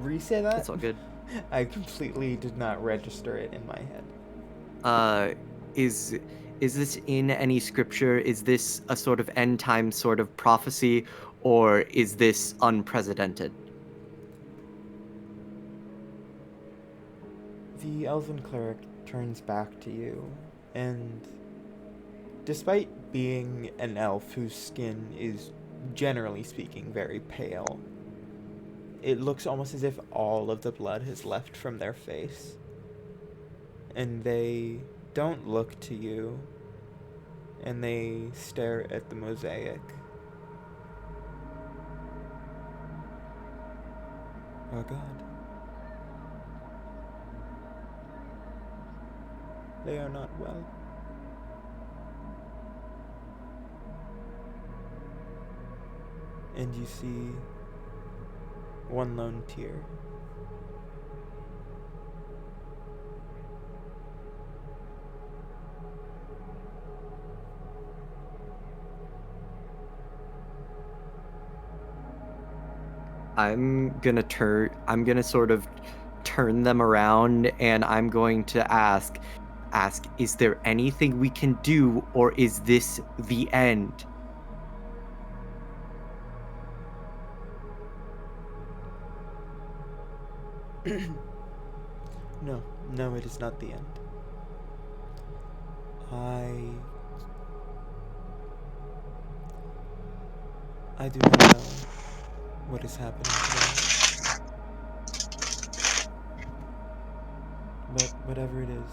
Re-say that? It's all good. I completely did not register it in my head. Uh, is this in any scripture? Is this a sort of end time sort of prophecy, or is this unprecedented? The elven cleric turns back to you, and despite being an elf whose skin is, generally speaking, very pale, it looks almost as if all of the blood has left from their face. And they don't look to you, and they stare at the mosaic. Oh God. They are not well. And you see one lone tear. I'm gonna sort of turn them around, and I'm going to ask, is there anything we can do, or is this the end? No, no, it is not the end. I I do not know what is happening to them, but whatever it is,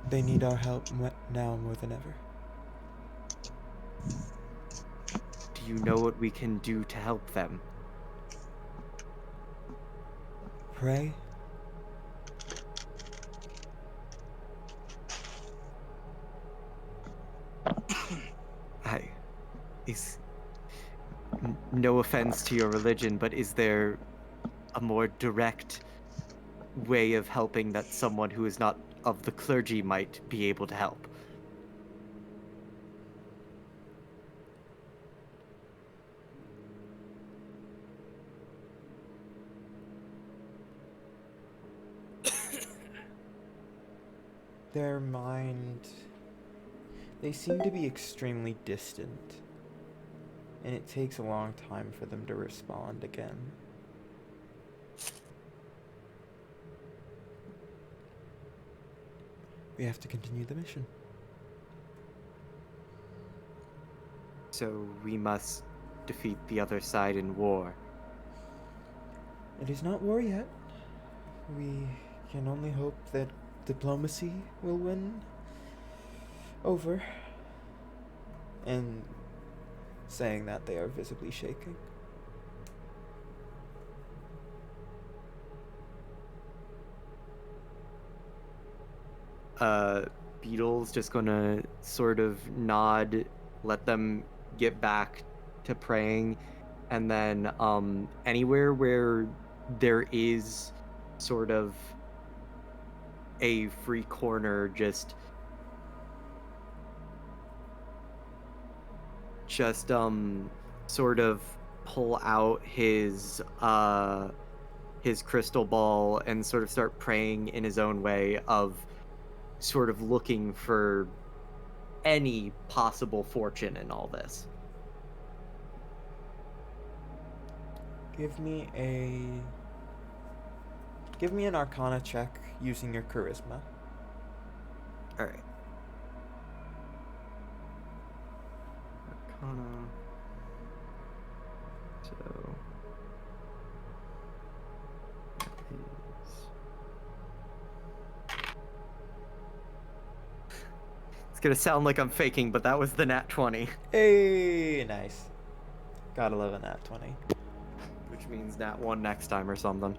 they need our help now more than ever. Do you know what we can do to help them? Pray. I is no offense to your religion, but is there a more direct way of helping that someone who is not of the clergy might be able to help? Their mind. They seem to be extremely distant, and it takes a long time for them to respond again. We have to continue the mission. So we must defeat the other side in war. It is not war yet. We can only hope that diplomacy will win over. And saying that, they are visibly shaking. Beetle's just gonna sort of nod, let them get back to praying, and then anywhere where there is sort of a free corner, just sort of pull out his crystal ball and sort of start praying in his own way, of sort of looking for any possible fortune in all this. Give me a. Give me an Arcana check using your charisma. All right. Arcana. So it's gonna sound like I'm faking, but that was the nat 20, Hey, nice. Gotta love a nat 20. which means nat 1 next time or something.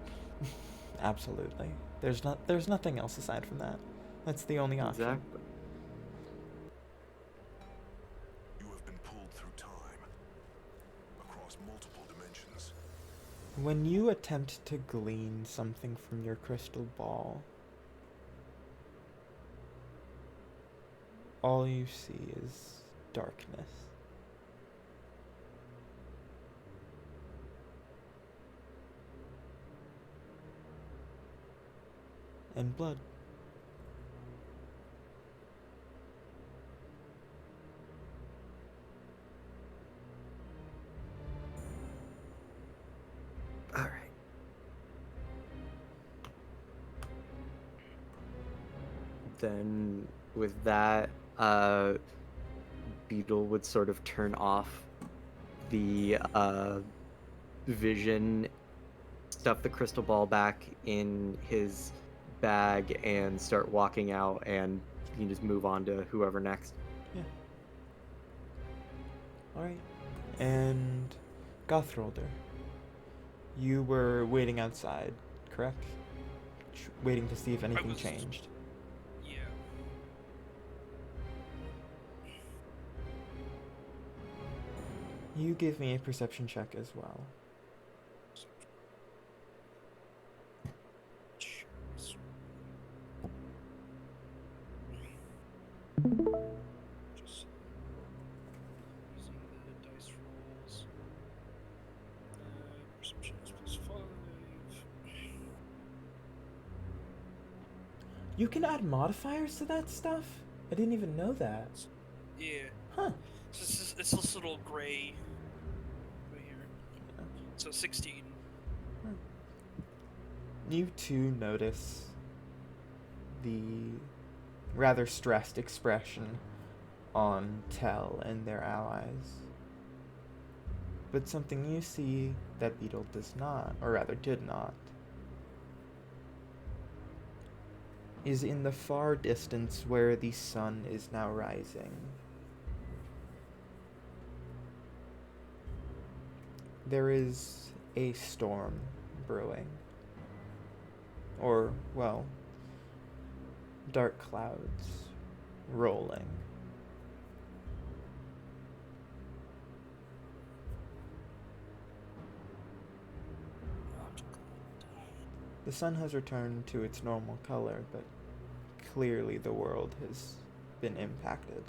Absolutely. There's nothing else aside from that. That's the only option. Exactly. You have been pulled through time, across multiple dimensions. When you attempt to glean something from your crystal ball, all you see is darkness. and blood. All right. Then with that, Beetle would sort of turn off the vision, stuff the crystal ball back in his bag, and start walking out, and you can just move on to whoever next. Yeah. Alright. And Gothrolder, you were waiting outside, correct? Waiting to see if anything was- changed. Yeah. You give me a perception check as well. Cheers. Just using the dice rolls. Perception is +5. You can add modifiers to that stuff? I didn't even know that. Yeah. Huh. So it's this little gray right here. So 16. You too notice the rather stressed expression on Tel and their allies. But something you see that Beetle does not, or rather did not, is in the far distance where the sun is now rising. There is a storm brewing. Or, well, dark clouds rolling. The sun has returned to its normal color, but clearly the world has been impacted.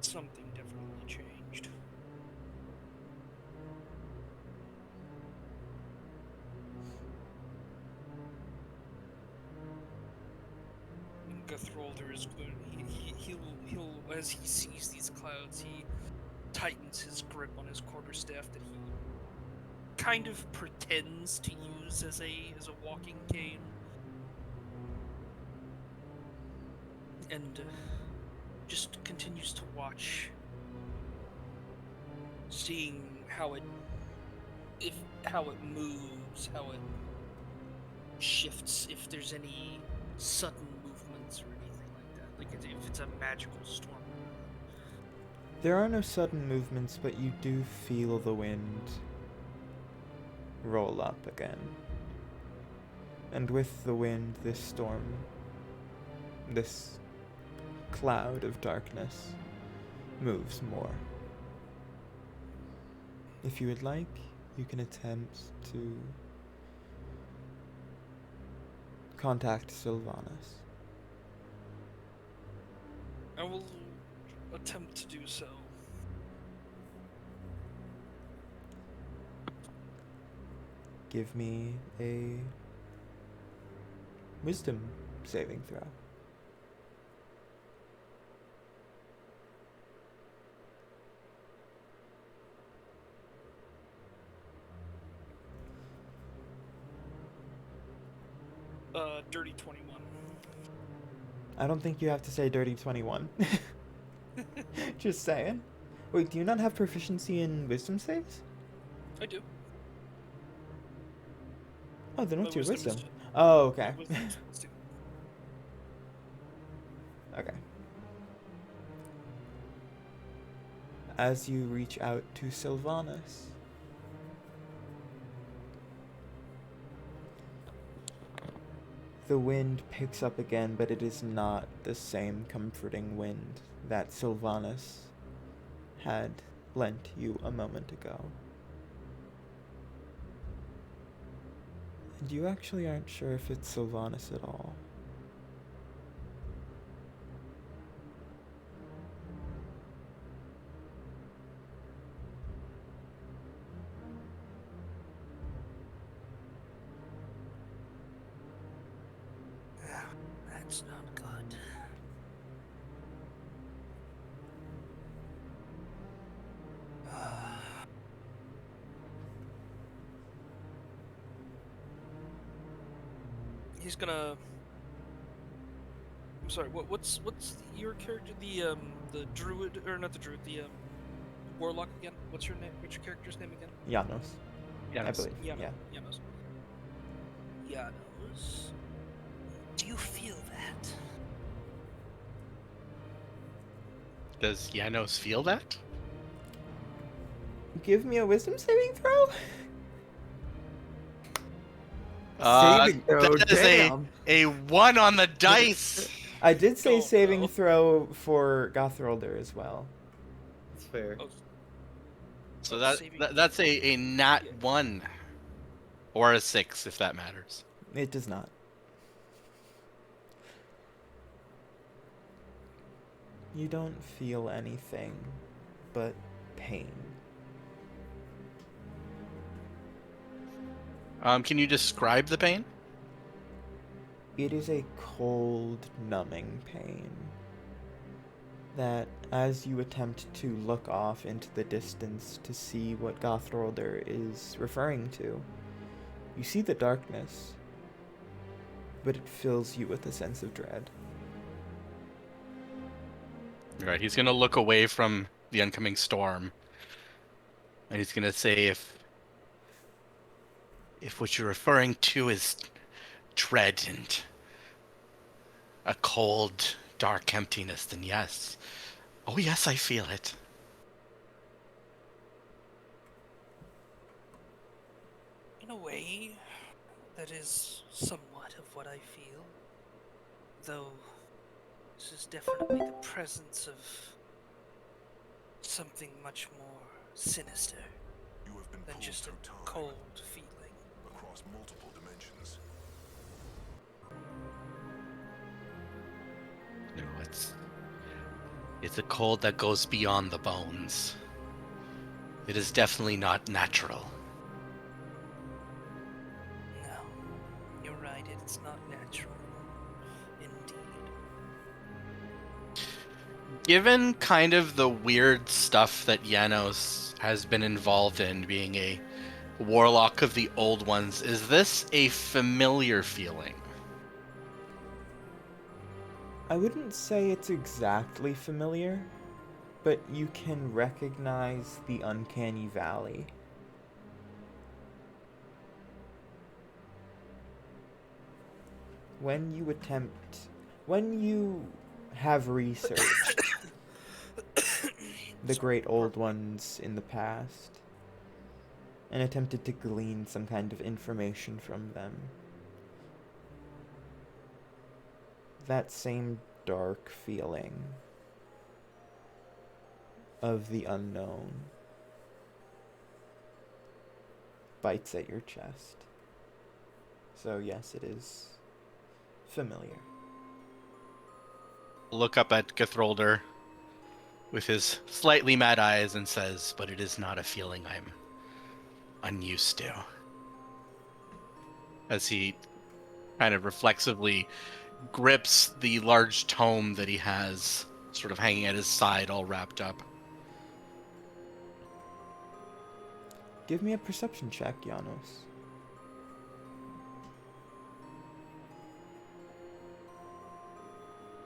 Something definitely changed. Guthrolder is going. He'll as he sees these clouds, he tightens his grip on his quarterstaff that he kind of pretends to use as a walking cane, and just continues to watch, seeing how it moves, how it shifts, if there's any sudden movements or anything like that. Like if it's a magical storm. There are no sudden movements, but you do feel the wind roll up again. And with the wind, this storm, this cloud of darkness, moves more. If you would like, you can attempt to contact Sylvanas. I will attempt to do so. Give me a wisdom saving throw. Dirty 21. I don't think you have to say dirty 21. Just saying. Wait, do you not have proficiency in wisdom saves? I do. Oh, then what's My your wisdom? is- Oh, okay. my wisdom is +2. Okay. As you reach out to Sylvanas, the wind picks up again, but it is not the same comforting wind that Sylvanas had lent you a moment ago. And you actually aren't sure if it's Sylvanas at all. That's not good. He's gonna. I'm sorry. What's your character? The druid or not the druid? The warlock again. What's your name? What's your character's name again? Janos, I Yes. believe. Janos. Yeah. Janos. Janos. Do you feel that? Does Janos feel that? Give me a wisdom saving throw. Saving throw, That is damn. a 1 on the dice. I did say Go, saving go. throw for Gothrolder as well. That's fair. Oh, So saving that's a nat 1 or a 6 if that matters. It does not. You don't feel anything but pain. Can you describe the pain? It is a cold, numbing pain that, as you attempt to look off into the distance to see what Gothrolder is referring to, you see the darkness, but it fills you with a sense of dread. Right, he's gonna look away from the oncoming storm, and he's gonna say, if what you're referring to is dread and a cold, dark emptiness, then yes. Oh yes, I feel it. in a way, that is somewhat of what I feel. Though, this is definitely the presence of something much more sinister You have been than pulled just a through time cold feeling. across multiple dimensions. No, it's a cold that goes beyond the bones. It is definitely not natural. No, you're right, it's not natural. Indeed. Given kind of the weird stuff that Janos has been involved in, being a warlock of the old ones, is this a familiar feeling? I wouldn't say it's exactly familiar, but you can recognize the uncanny valley. When you have researched the great old ones in the past and attempted to glean some kind of information from them, that same dark feeling of the unknown bites at your chest. So yes, it is familiar. Look up at Guthrolder with his slightly mad eyes and says, but it is not a feeling I'm unused to. As he kind of reflexively grips the large tome that he has sort of hanging at his side, all wrapped up. Give me a perception check, Janos.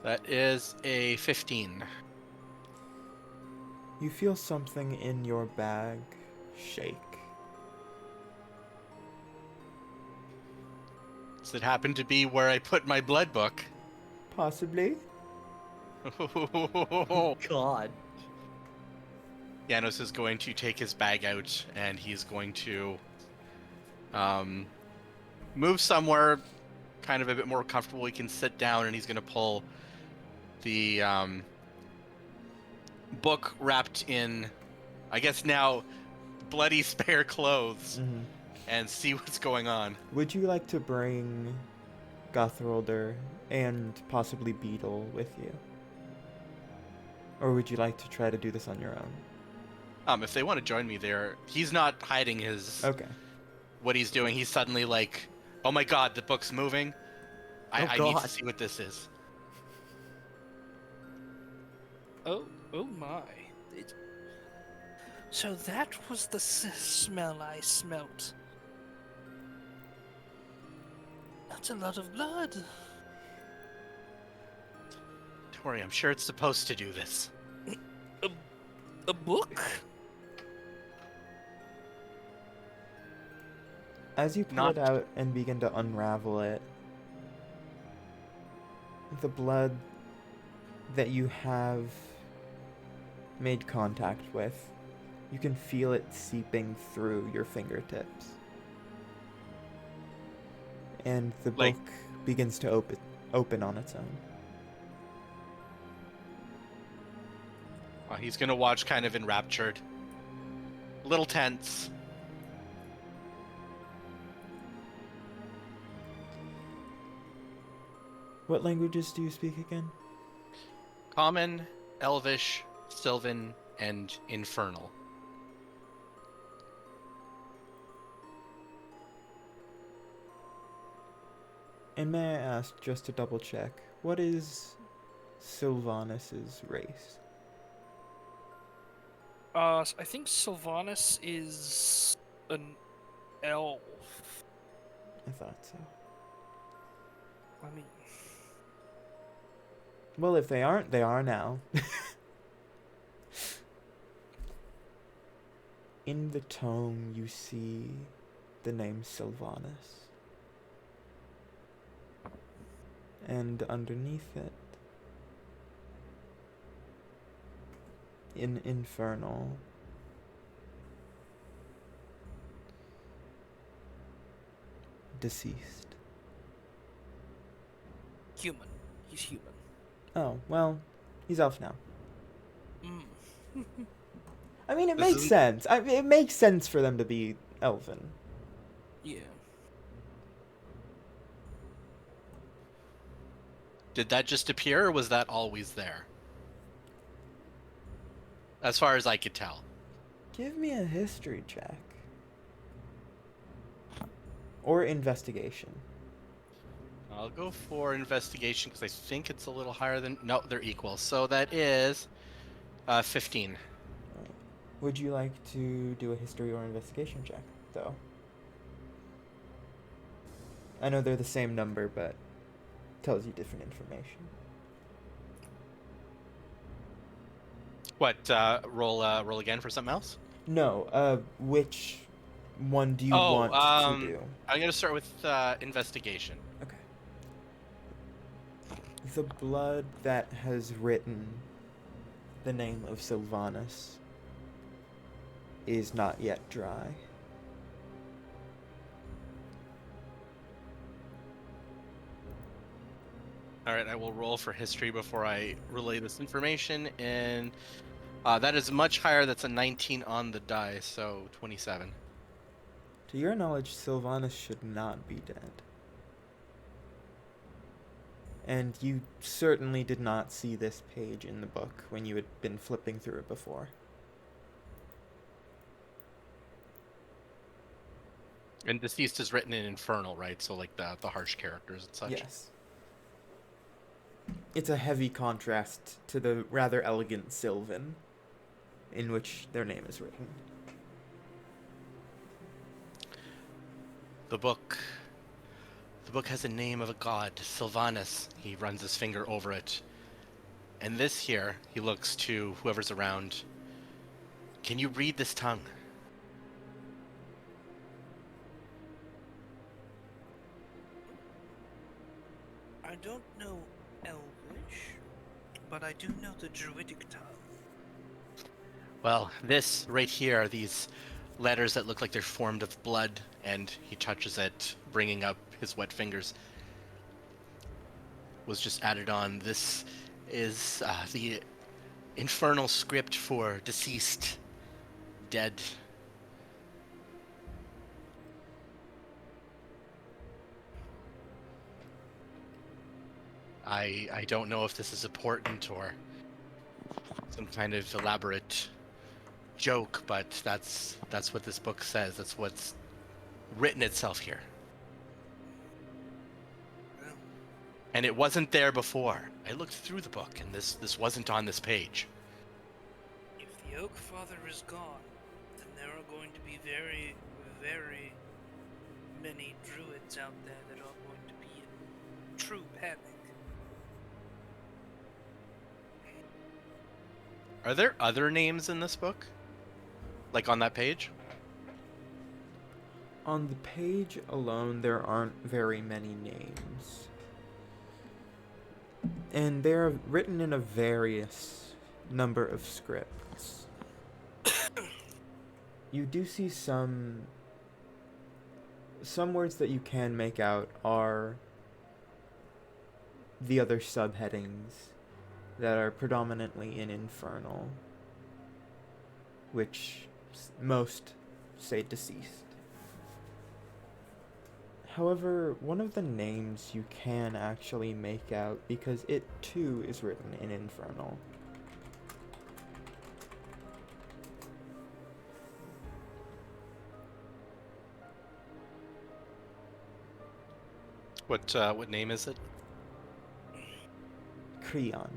That is a 15. You feel something in your bag shake. Does it happen to be where I put my blood book? Possibly. God. Janos is going to take his bag out and he's going to move somewhere kind of a bit more comfortable. He can sit down and he's going to pull the book wrapped in, I guess now, bloody spare clothes and see what's going on. Would you like to bring Gothrolder and possibly Beetle with you? Or would you like to try to do this on your own? If they want to join me there, he's not hiding his Okay. what he's doing. He's suddenly like, oh my god, the book's moving. I need God. to see what this is. Oh my. It... So that was the smell I smelt. That's a lot of blood. Don't worry, I'm sure it's supposed to do this. A book? As you pull Not- it out and begin to unravel it, the blood that you have made contact with, you can feel it seeping through your fingertips. And the Like- book begins to open on its own. He's gonna watch kind of enraptured. A little tense. What languages do you speak again? Common, Elvish, Sylvan, and Infernal. And may I ask, just to double check, what is Sylvanus's race? I think Sylvanus is an elf. I thought so. I mean, Well, if they aren't, they are now. In the tome, you see the name Sylvanus. And underneath it, in Infernal, deceased. human. He's human. Oh, well, he's elf now. Mm. I mean, it This makes isn't- sense. It makes sense for them to be elven. Yeah. Did that just appear, or was that always there? As far as I could tell. Give me a history check. Or investigation. I'll go for investigation because I think it's a little higher than. No, they're equal. So that is 15. Would you like to do a history or investigation check, though? I know they're the same number, but tells you different information. What? Roll again for something else? No, which one do you want to do? I'm gonna start with investigation. Okay. The blood that has written the name of Sylvanus is not yet dry. All right, I will roll for history before I relay this information, and that is much higher. That's a 19 on the die, so 27. To your knowledge, Sylvanus should not be dead. And you certainly did not see this page in the book when you had been flipping through it before. And deceased is written in Infernal, right? So like the harsh characters and such. Yes. It's a heavy contrast to the rather elegant Sylvan in which their name is written. The book has a name of a god, Sylvanus. He runs his finger over it. And this here, he looks to whoever's around. Can you read this tongue? I don't know Elvish, but I do know the Druidic tongue. Well, this right here are these letters that look like they're formed of blood, and he touches it, bringing up his wet fingers. Was just added on. This is the infernal script for deceased, dead. I don't know if this is important or some kind of elaborate joke, but that's what this book says. That's what's written itself here. Well, And it wasn't there before. I looked through the book, and this wasn't on this page. the Oak Father is gone, then there are going to be very, very many druids out there that are going to be in true panic. Are there other names in this book? Like on that page? On the page alone, there aren't very many names. And they're written in a various number of scripts. You do see some words that you can make out are the other subheadings that are predominantly in Infernal, which most say deceased. However, one of the names you can actually make out because it too is written in Infernal. What name is it? Creon.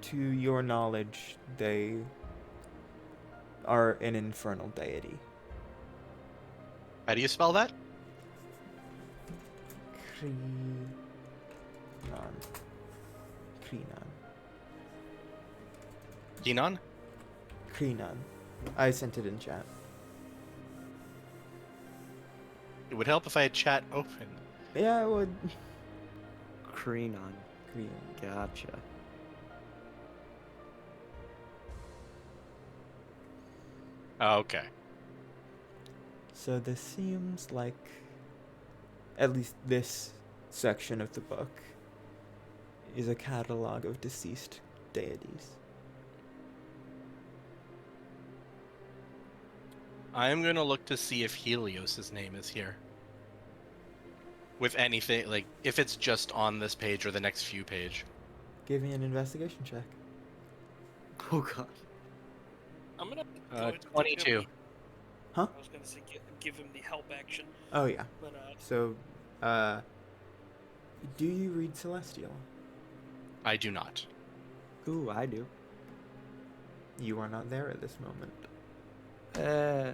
To your knowledge, they are an infernal deity. How do you spell that? Creon. Ginon? Creon. I sent it in chat. It would help if I had chat open. Yeah, I would. Kreenon. Creon. Gotcha. Oh, okay. So this seems like, at least this section of the book, is a catalog of deceased deities. I'm gonna look to see if Helios's name is here. With anything, like, if it's just on this page or the next few page. Give me an investigation check. Oh god. I'm gonna go ahead and give 22. him Huh? I was gonna say give him the help action, Oh yeah. but So, do you read Celestial? I do not. Ooh, I do. You are not there at this moment. I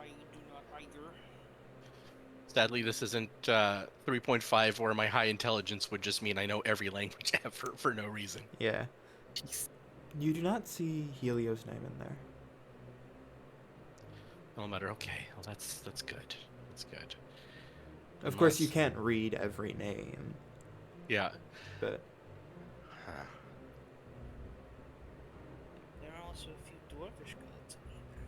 do not either. Sadly, this isn't 3.5 where my high intelligence would just mean I know every language ever for no reason. Yeah. You do not see Helio's name in there. No matter. Okay, well that's good. That's good. Of course, you Unless- can't read every name, Yeah. but Huh. There are also a few dwarvish gods in here.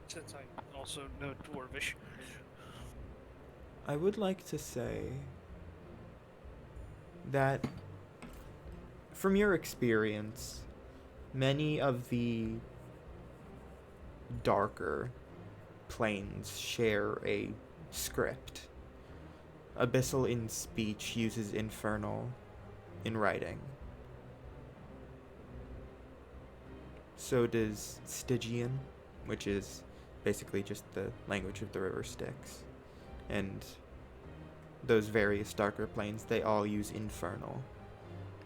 Since I also know dwarvish. I would like to say that from your experience, many of the darker planes share a script. Abyssal in speech uses Infernal in writing. So does Stygian, which is basically just the language of the river Styx. And those various darker planes, they all use Infernal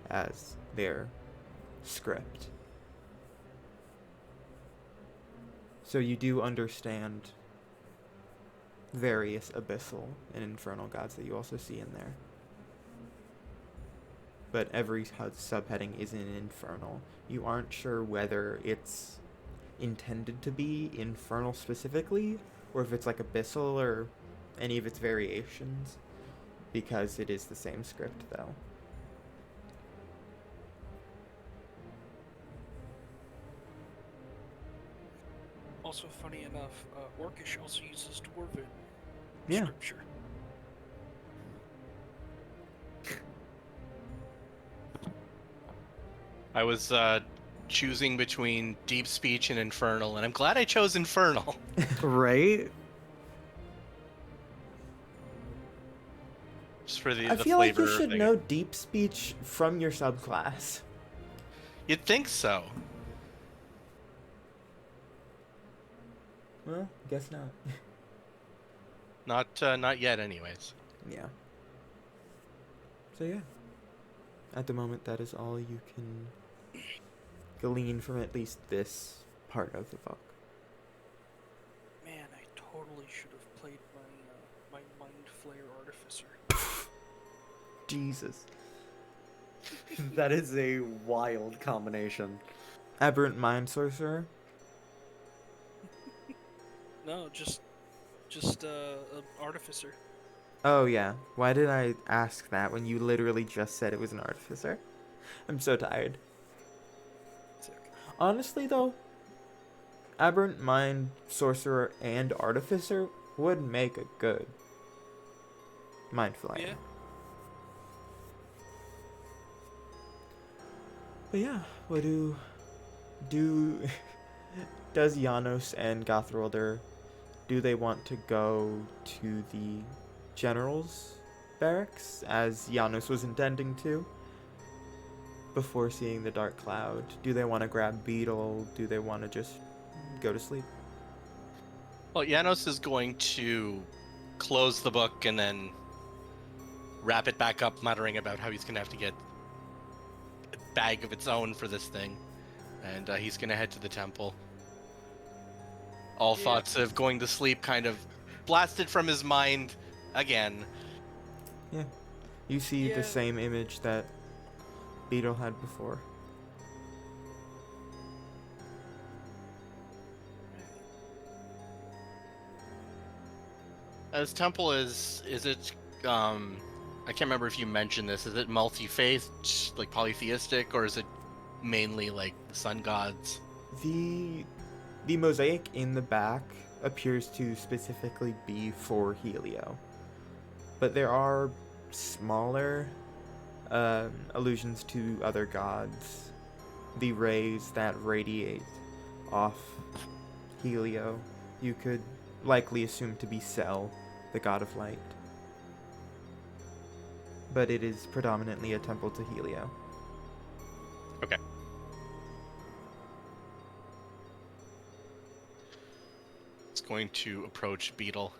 as their script. So you do understand various abyssal and infernal gods that you also see in there. But every subheading is in infernal. You aren't sure whether it's intended to be infernal specifically, or if it's like abyssal or any of its variations, because it is the same script though. Also, funny enough, Orcish also uses dwarven Yeah. scripture. I was choosing between deep speech and infernal, and I'm glad I chose infernal. Right? Just for the I the feel like flavor you should thing. know deep speech from your subclass. You'd think so. Well, guess not. Not yet, anyways. Yeah. So yeah, at the moment that is all you can glean from at least this part of the book. Man, I totally should have played my Mind Flayer Artificer. Jesus. That is a wild combination. Aberrant Mind Sorcerer? No, just an artificer. Oh yeah, why did I ask that when you literally just said it was an artificer? I'm so tired. Sick. Honestly though, Aberrant Mind Sorcerer and Artificer would make a good Mind Flayer. Yeah. But yeah, what do does Janos and Gothrolder, do they want to go to the general's barracks as Janos was intending to before seeing the dark cloud? Do they want to grab Beetle? Do they want to just go to sleep? Well, Janos is going to close the book and then wrap it back up, muttering about how he's going to have to get a bag of its own for this thing. And he's going to head to the temple. All Yeah. thoughts of going to sleep kind of blasted from his mind again. Yeah. You see Yeah. the same image that Beetle had before. This temple is it I can't remember if you mentioned this. Is it multi-faith, like polytheistic, or is it mainly like the sun gods? The mosaic in the back appears to specifically be for Helio, but there are smaller allusions to other gods. The rays that radiate off Helio, you could likely assume to be Sel, the god of light. But it is predominantly a temple to Helio. Okay. It's going to approach Beetle.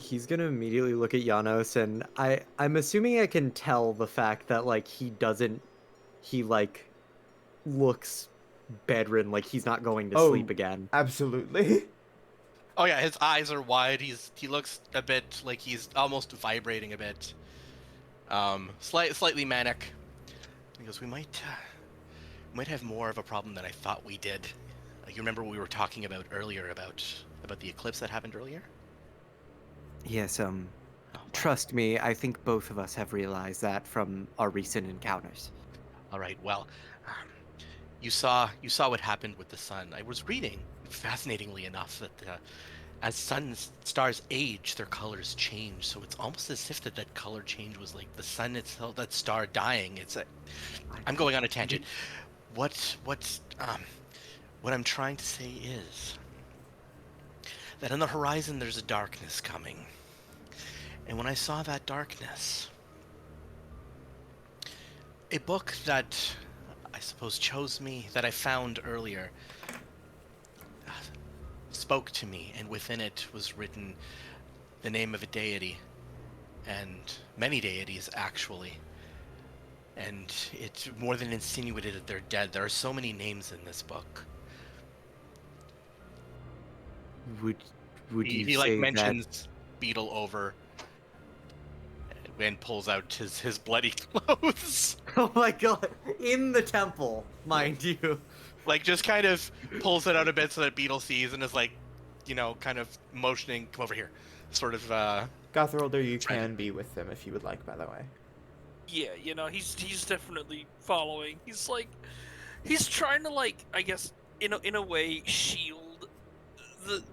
He's gonna immediately look at Janos, and I'm assuming I can tell the fact that like he like looks bedridden, like he's not going to sleep again. Absolutely. Oh yeah, his eyes are wide. He looks a bit like he's almost vibrating a bit. Slightly manic. He goes, we might have more of a problem than I thought we did. You remember what we were talking about earlier about the eclipse that happened earlier? Yes, Oh, trust me, I think both of us have realized that from our recent encounters. all right. Well, you saw what happened with the sun. I was reading, fascinatingly enough, that as stars age, their colors change. So it's almost as if that color change was like the sun itself, that star dying. I'm going on a tangent. What I'm trying to say is that on the horizon there's a darkness coming. And when I saw that darkness, a book that I suppose chose me, that I found earlier, spoke to me, and within it was written the name of a deity, and many deities actually. And it more than insinuated that they're dead. There are so many names in this book. Would you He say like that? mentions Beetle over and pulls out his bloody clothes. Oh my god! In the temple, mind you. Like just kind of pulls it out a bit so that Beetle sees and is like, kind of motioning, come over here. Sort of Gothrolder, you Try to- can be with them if you would like, by the way. Yeah, he's definitely following. He's trying to like, I guess, in a way, shield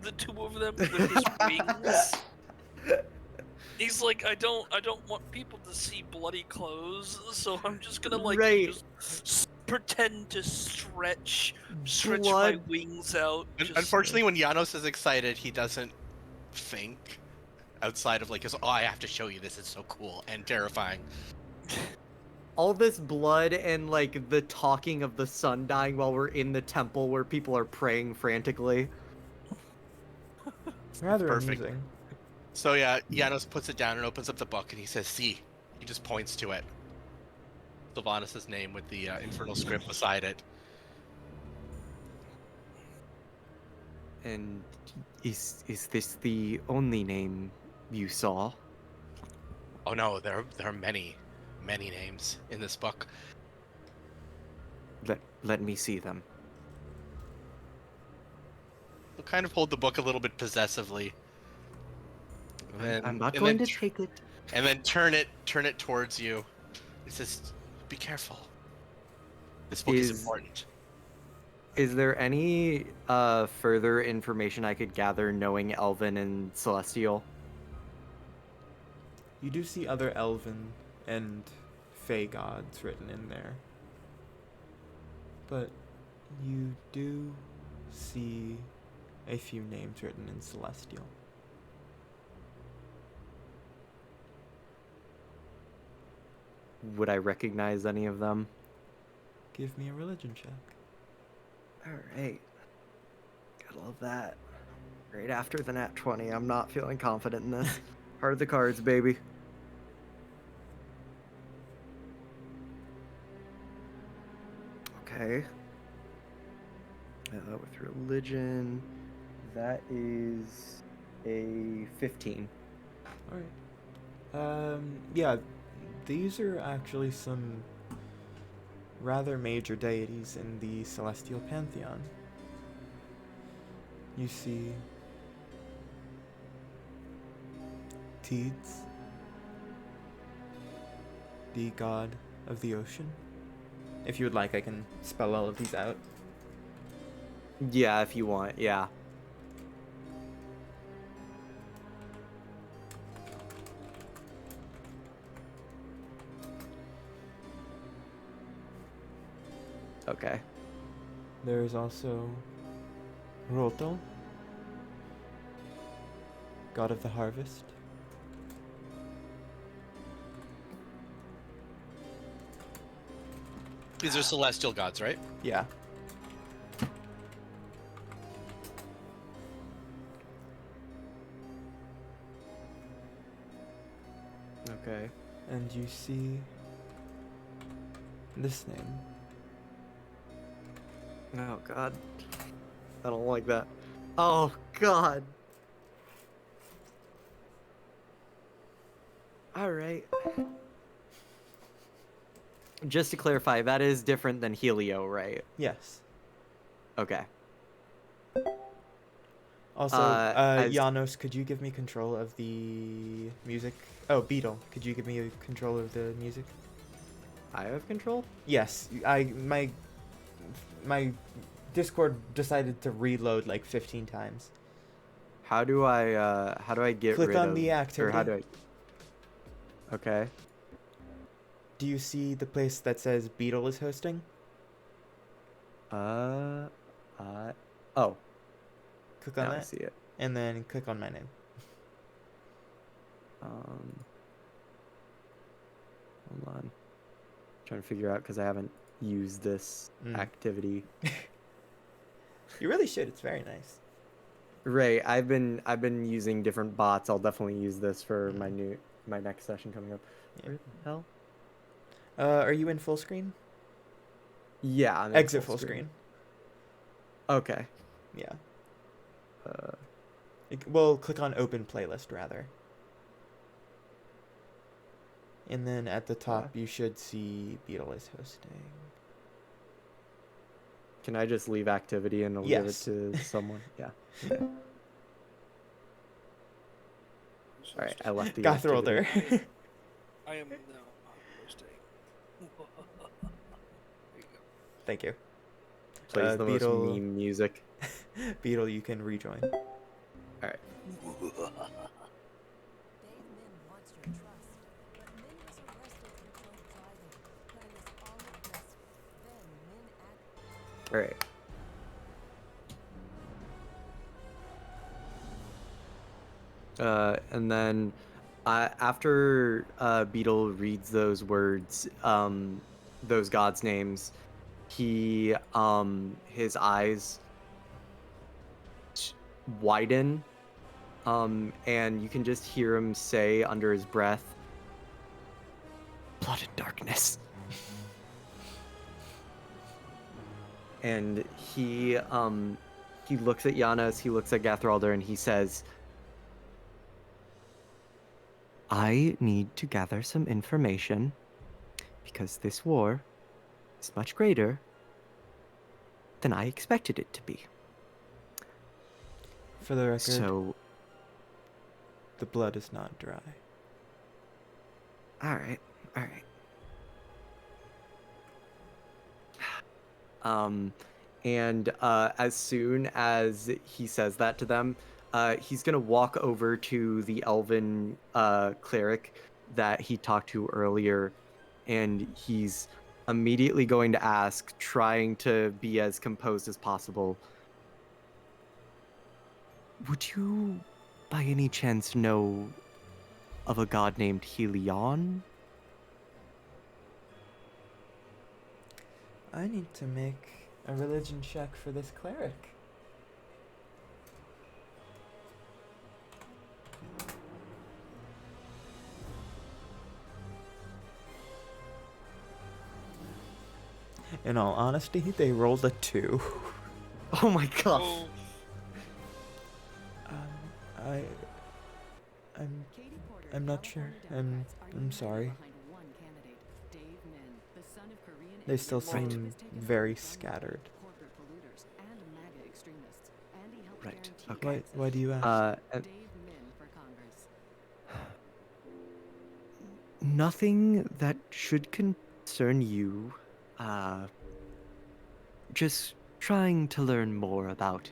the two of them with his wings. He's like, I don't want people to see bloody clothes, so I'm just gonna like Right. just pretend to stretch my Blood. wings out. Unfortunately, when Janos is excited, he doesn't think outside of like his, oh, I have to show you this, it's so cool and terrifying. All this blood and like the talking of the sun dying while we're in the temple where people are praying frantically. Rather perfect. amusing. So yeah, Janos puts it down and opens up the book, and he says, "See." He just points to it. Sylvanas' name with the infernal script beside it. And is this the only name you saw? Oh no, there are many, many names in this book. Let me see them. He'll kind of hold the book a little bit possessively. I'm not going to take it. And then turn it towards you. He says, "Be careful. This book is important." Is there any further information I could gather knowing Elven and Celestial? You do see other elven and fey gods written in there. But you do see a few names written in Celestial. Would I recognize any of them? Give me a religion check. Alright. Gotta love that. Right after the nat 20, I'm not feeling confident in this. Heart of the cards, baby. Okay. With religion, that is a 15. Alright. Yeah, these are actually some rather major deities in the celestial pantheon. You see Teeds, the god of the ocean. If you would like, I can spell all of these out. Yeah, if you want, yeah. Okay. There is also Roto, god of the harvest. These are celestial gods, right? Yeah. Okay. And you see this name. Oh, God. I don't like that. Oh, God. Alright. Just to clarify, that is different than Helio, right? Yes. Okay. Also, as- Janos, could you give me control of the music? Oh, Beetle, could you give me control of the music? I have control? Yes, my Discord decided to reload like 15 times. How do I get Click rid on of... the Or activity. how do I... Okay. Do you see the place that says Beetle is hosting? Oh. Click on Now I that, see it. and then click on my name. Hold on. Trying to figure out because I haven't used this activity. You really should. It's very nice. Right. I've been using different bots. I'll definitely use this for my next session coming up. Yeah. Where the hell? Are you in full screen? Yeah, I'm in Exit full screen. Okay. Yeah. Well, click on open playlist rather. And then at the top, you should see Beetle is hosting. Can I just leave activity and it'll Yes. give it to someone? Yeah. Okay. All right. I left the Gothrolder. activity. I am now hosting. There you go. Thank you. Plays the Beetle, most meme music. Beetle, you can rejoin. All right. Dave Min wants your trust, but Min was arrested for drunk driving, putting us all at risk. Then Min acted. All right. And then after Beetle reads those words, those gods' names, he his eyes widen, And you can just hear him say under his breath, "Blood and darkness." And he looks at Giannis, he looks at Gathralder, and he says, "I need to gather some information because this war is much greater than I expected it to be. For the record, So, the blood is not dry. all right. And as soon as he says that to them, he's gonna walk over to the elven cleric that he talked to earlier, and he's immediately going to ask, trying to be as composed as possible, "Would you, by any chance, know of a god named Helion?" I need to make a religion check for this cleric. In all honesty, they rolled a 2. Oh my god. Oh, I, I'm, Katie Porter, I'm not sure. California Democrats are I'm united sorry. behind one candidate, Dave Min, the son of Korean They still immigrants who seem has taken very on gun scattered. corporate polluters, and MAGA extremists. And he helped Right, guarantee okay. Why do you ask? And Dave Min for Congress. nothing that should concern you. Just trying to learn more about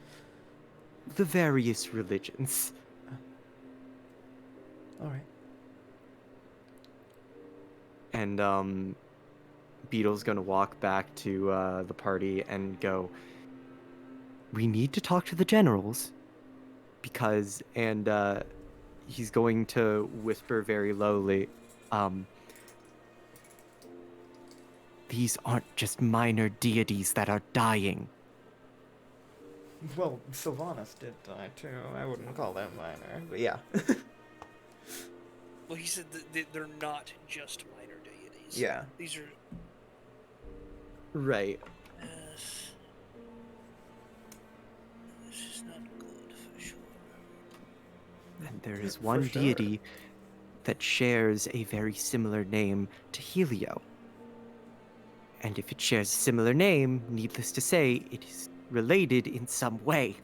the various religions. Alright. And Beetle's gonna walk back to the party and go, "We need to talk to the generals because," and he's going to whisper very lowly, "These aren't just minor deities that are dying. Well, Sylvanas did die too. I wouldn't call that minor, but yeah. well, he said that they're not just minor deities. Yeah. These are. Right. Yes. This is not good for sure. And there is For one sure. deity that shares a very similar name to Helio. And if it shares a similar name, needless to say, it is related in some way.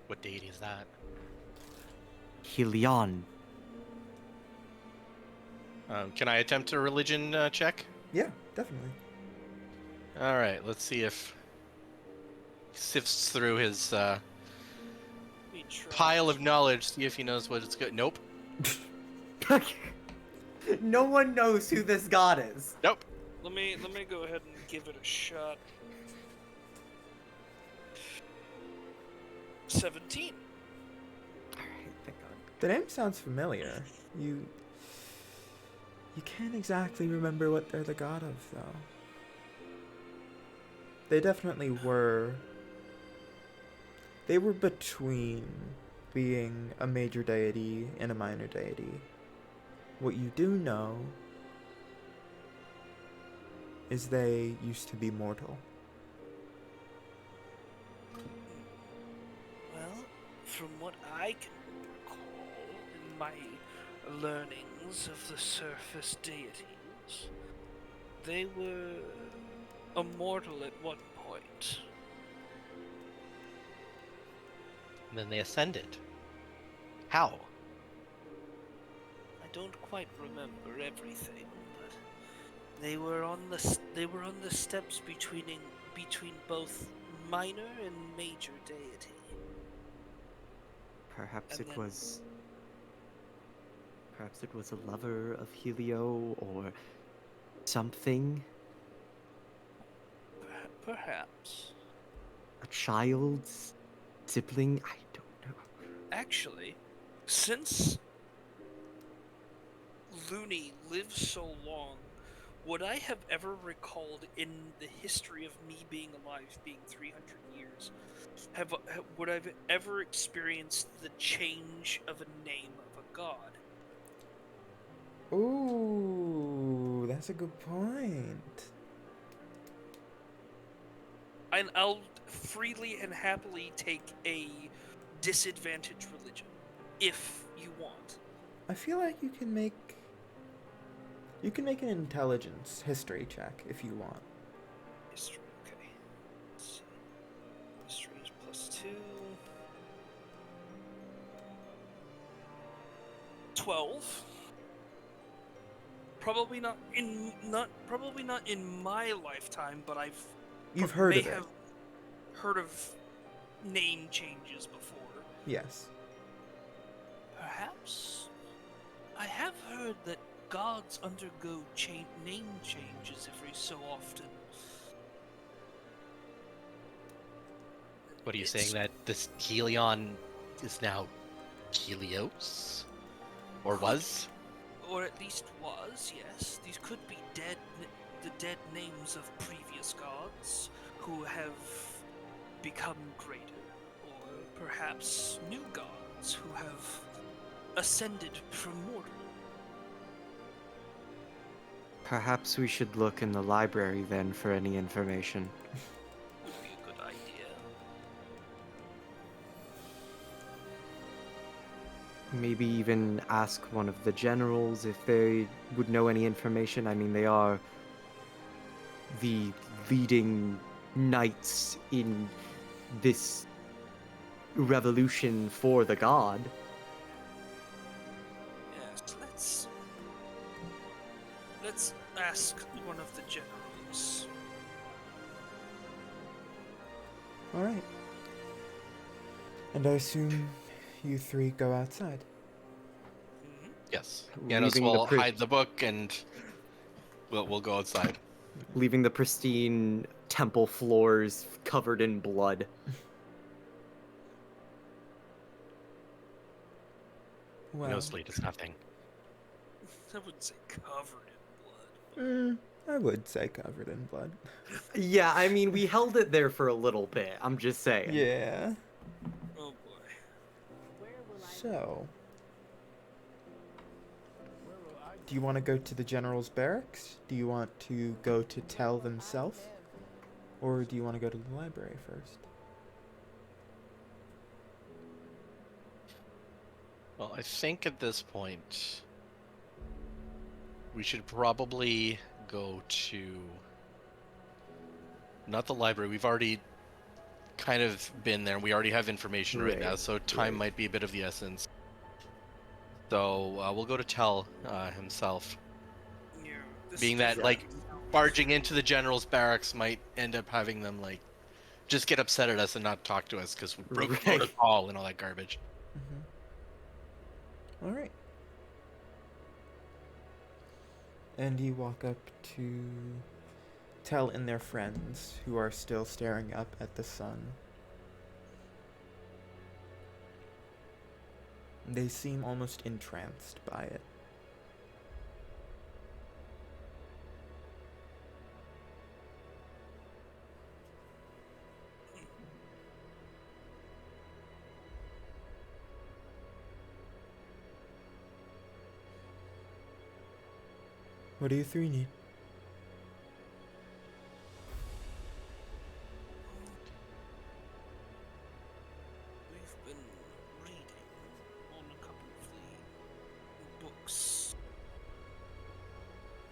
What deity is that? Helion." Can I attempt a religion check? Yeah, definitely. All right, let's see if he sifts through his We try. pile of knowledge, see if he knows what it's good. Nope. No one knows who this god is. Nope. Let me go ahead and give it a shot. 17. Alright, thank God. The name sounds familiar. You can't exactly remember what they're the god of, though. They definitely were. They were between being a major deity and a minor deity. What you do know is they used to be mortal. Well, from what I can recall in my learnings of the surface deities, they were immortal at one point. And then they ascended. How? I don't quite remember everything, but they were on the steps between both minor and major deity. Perhaps And it then- was. Perhaps it was a lover of Helio or something. Perhaps. A child's sibling? I don't know. Actually, since Looney lived so long would I have ever recalled in the history of me being alive, being 300 years, would I have ever experienced the change of a name of a god? Ooh, that's a good point. And I'll freely and happily take a disadvantaged religion, if you want. I feel like you can make an intelligence history check if you want. History, okay. Let's see. History is +2. 12. Probably not in my lifetime, but You've heard may of it. have heard of name changes before. Yes. Perhaps I have heard that gods undergo name changes every so often. What are you saying, that this Helion is now Helios? Or was? Or at least was, yes. These could be the dead names of previous gods who have become greater, or perhaps new gods who have ascended from mortal. Perhaps we should look in the library then for any information. Would be a good idea. Maybe even ask one of the generals if they would know any information. I mean, they are the leading knights in this revolution for the god. Yes, let's ask one of the generals. All right. And I assume you three go outside. Mhm. Yes. Leaving Yanos the will pri- hide the book and we'll go outside. Leaving the pristine temple floors covered in blood. Well, No sleep is nothing. I wouldn't say covered in blood. I would say covered in blood. Yeah, I mean, we held it there for a little bit. I'm just saying. Yeah. Oh boy. So, do you want to go to the general's barracks? Do you want to go to Tell themselves? Or do you want to go to the library first? Well, I think at this point we should probably go to not the library. We've already kind of been there. We already have information right now, so time right. might be a bit of the essence. So we'll go to Tell himself. Yeah, this Being is that, like, barging into the general's barracks might end up having them, like, just get upset at us and not talk to us because we broke Right. protocol and all that garbage. All right. And you walk up to Tell and their friends, who are still staring up at the sun. They seem almost entranced by it. What do you three need? We've been reading on a couple of the books.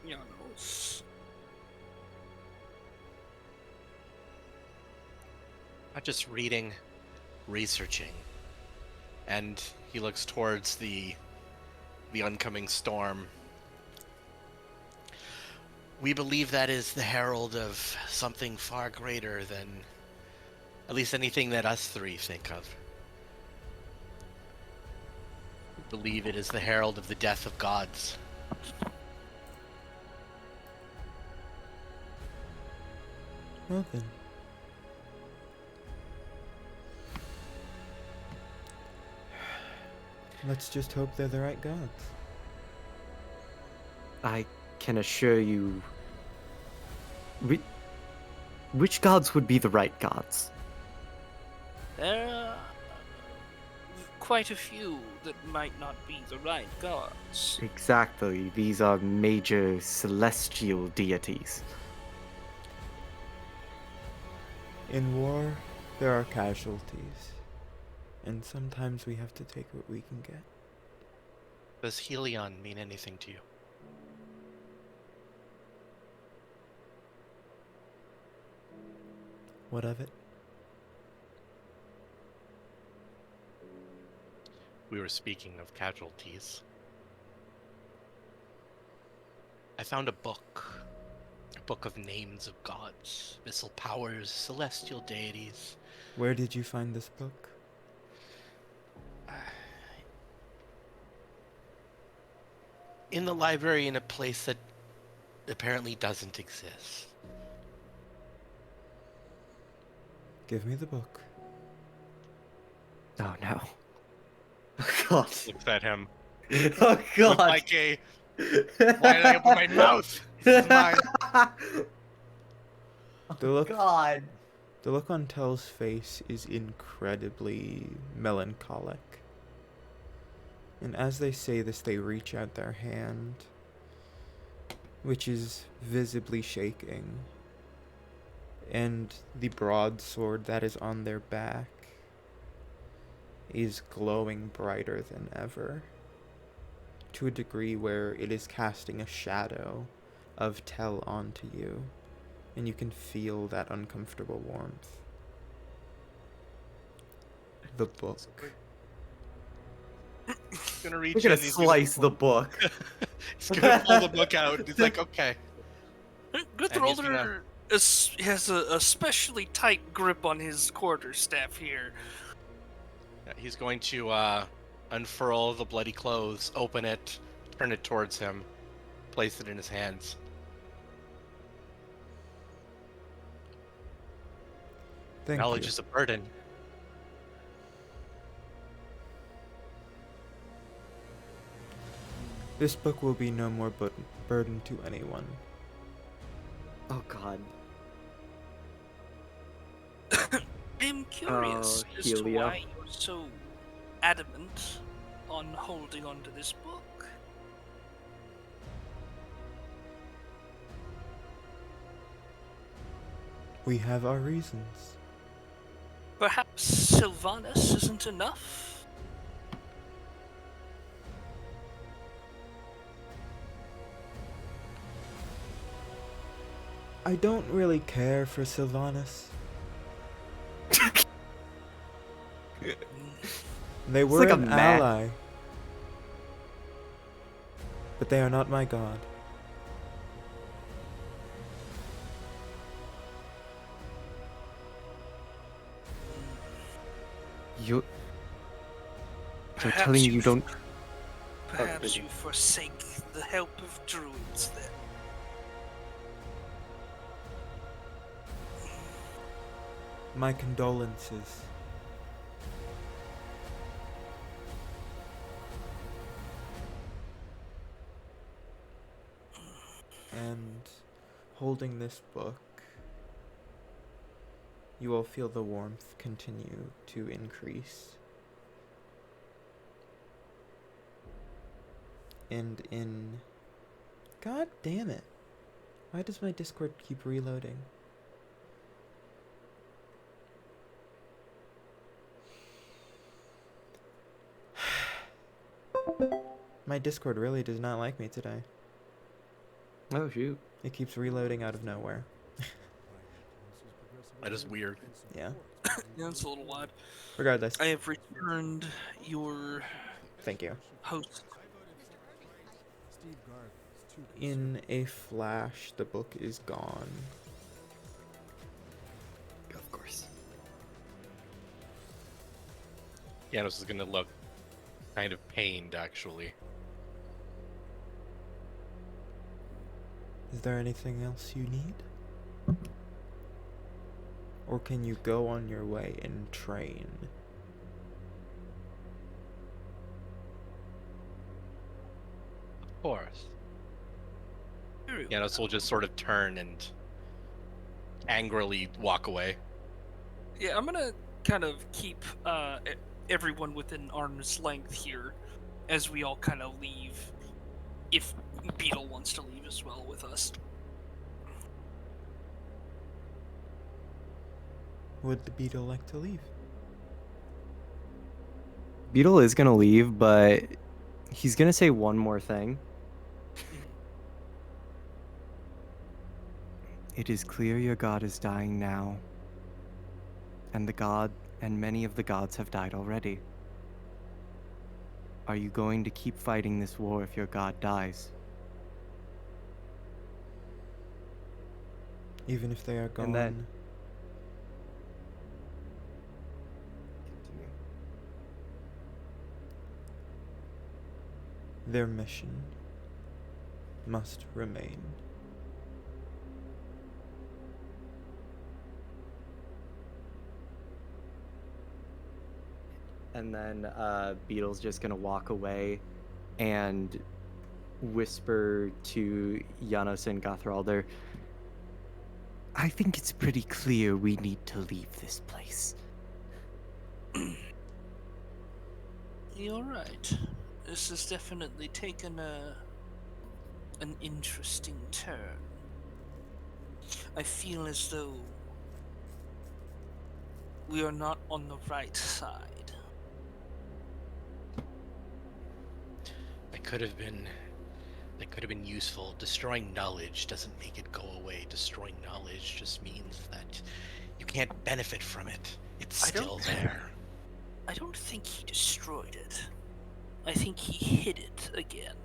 Janos. Not just reading, researching. And he looks towards the oncoming storm. We believe that is the herald of something far greater than at least anything that us three think of. We believe it is the herald of the death of gods. Well then. Let's just hope they're the right gods. I can assure you Which gods would be the right gods? There are quite a few that might not be the right gods. Exactly. These are major celestial deities. In war, there are casualties. And sometimes we have to take what we can get. Does Helion mean anything to you? What of it? We were speaking of casualties. I found a book of names of gods, missile powers, celestial deities. Where did you find this book? In the library, in a place that apparently doesn't exist. Give me the book. Oh no. Oh god. Looks at him. Oh With god. like a, why did I open my mouth? This is mine. The look, God. the look on Tell's face is incredibly melancholic. And as they say this, they reach out their hand, which is visibly shaking. And the broadsword that is on their back is glowing brighter than ever, to a degree where it is casting a shadow of Tell onto you, and you can feel that uncomfortable warmth. The book. He's gonna reach We're gonna in, he's slice the book. He's gonna pull the book out. He's like, okay. Guthrolder has a especially tight grip on his quarterstaff here. He's going to unfurl the bloody clothes, open it, turn it towards him, place it in his hands. Thank Knowledge you. is a burden. This book will be no more burden to anyone. Oh god. I'm curious as to Helia. why you're so adamant on holding onto this book. We have our reasons. Perhaps Sylvanus isn't enough? I don't really care for Sylvanus. They were like a an meh. ally, but they are not my god. You're Perhaps telling me you don't. Perhaps you forsake the help of druids then. My condolences. And holding this book, you will feel the warmth continue to increase. And in... God damn it. Why does my Discord keep reloading? My Discord really does not like me today. Oh shoot. It keeps reloading out of nowhere. That is weird. Yeah. Yeah, it's a little odd. Regardless, I have returned your thank you. host. In a flash, the book is gone. Of course. Janos is gonna look kind of pained, actually. Is there anything else you need? Or can you go on your way and train? Of course. Very well. Janos will just sort of turn and angrily walk away. Yeah, I'm gonna kind of keep everyone within arm's length here as we all kind of leave. If Beetle wants to leave as well with us. Would the beetle like to leave? Beetle is gonna leave, but he's gonna say one more thing. It is clear your god is dying now. And many of the gods have died already. Are you going to keep fighting this war if your god dies? Even if they are gone. And then- Their mission must remain. And then Beetle's just gonna walk away and whisper to Janos and Gothralder, I think it's pretty clear we need to leave this place. You're right. This has definitely taken an interesting turn. I feel as though we are not on the right side. That could have been useful. Destroying knowledge doesn't make it go away. Destroying knowledge just means that you can't benefit from it. It's I still don't- there. I don't think he destroyed it. I think he hid it again.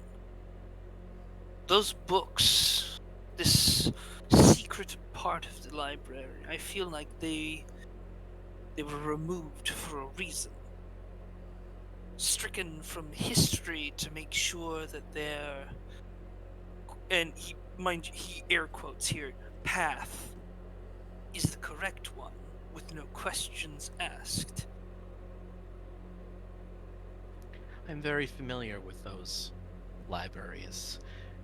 Those books, this secret part of the library, I feel like they were removed for a reason. Stricken from history to make sure that their, and he air quotes here, path is the correct one with no questions asked. I'm very familiar with those libraries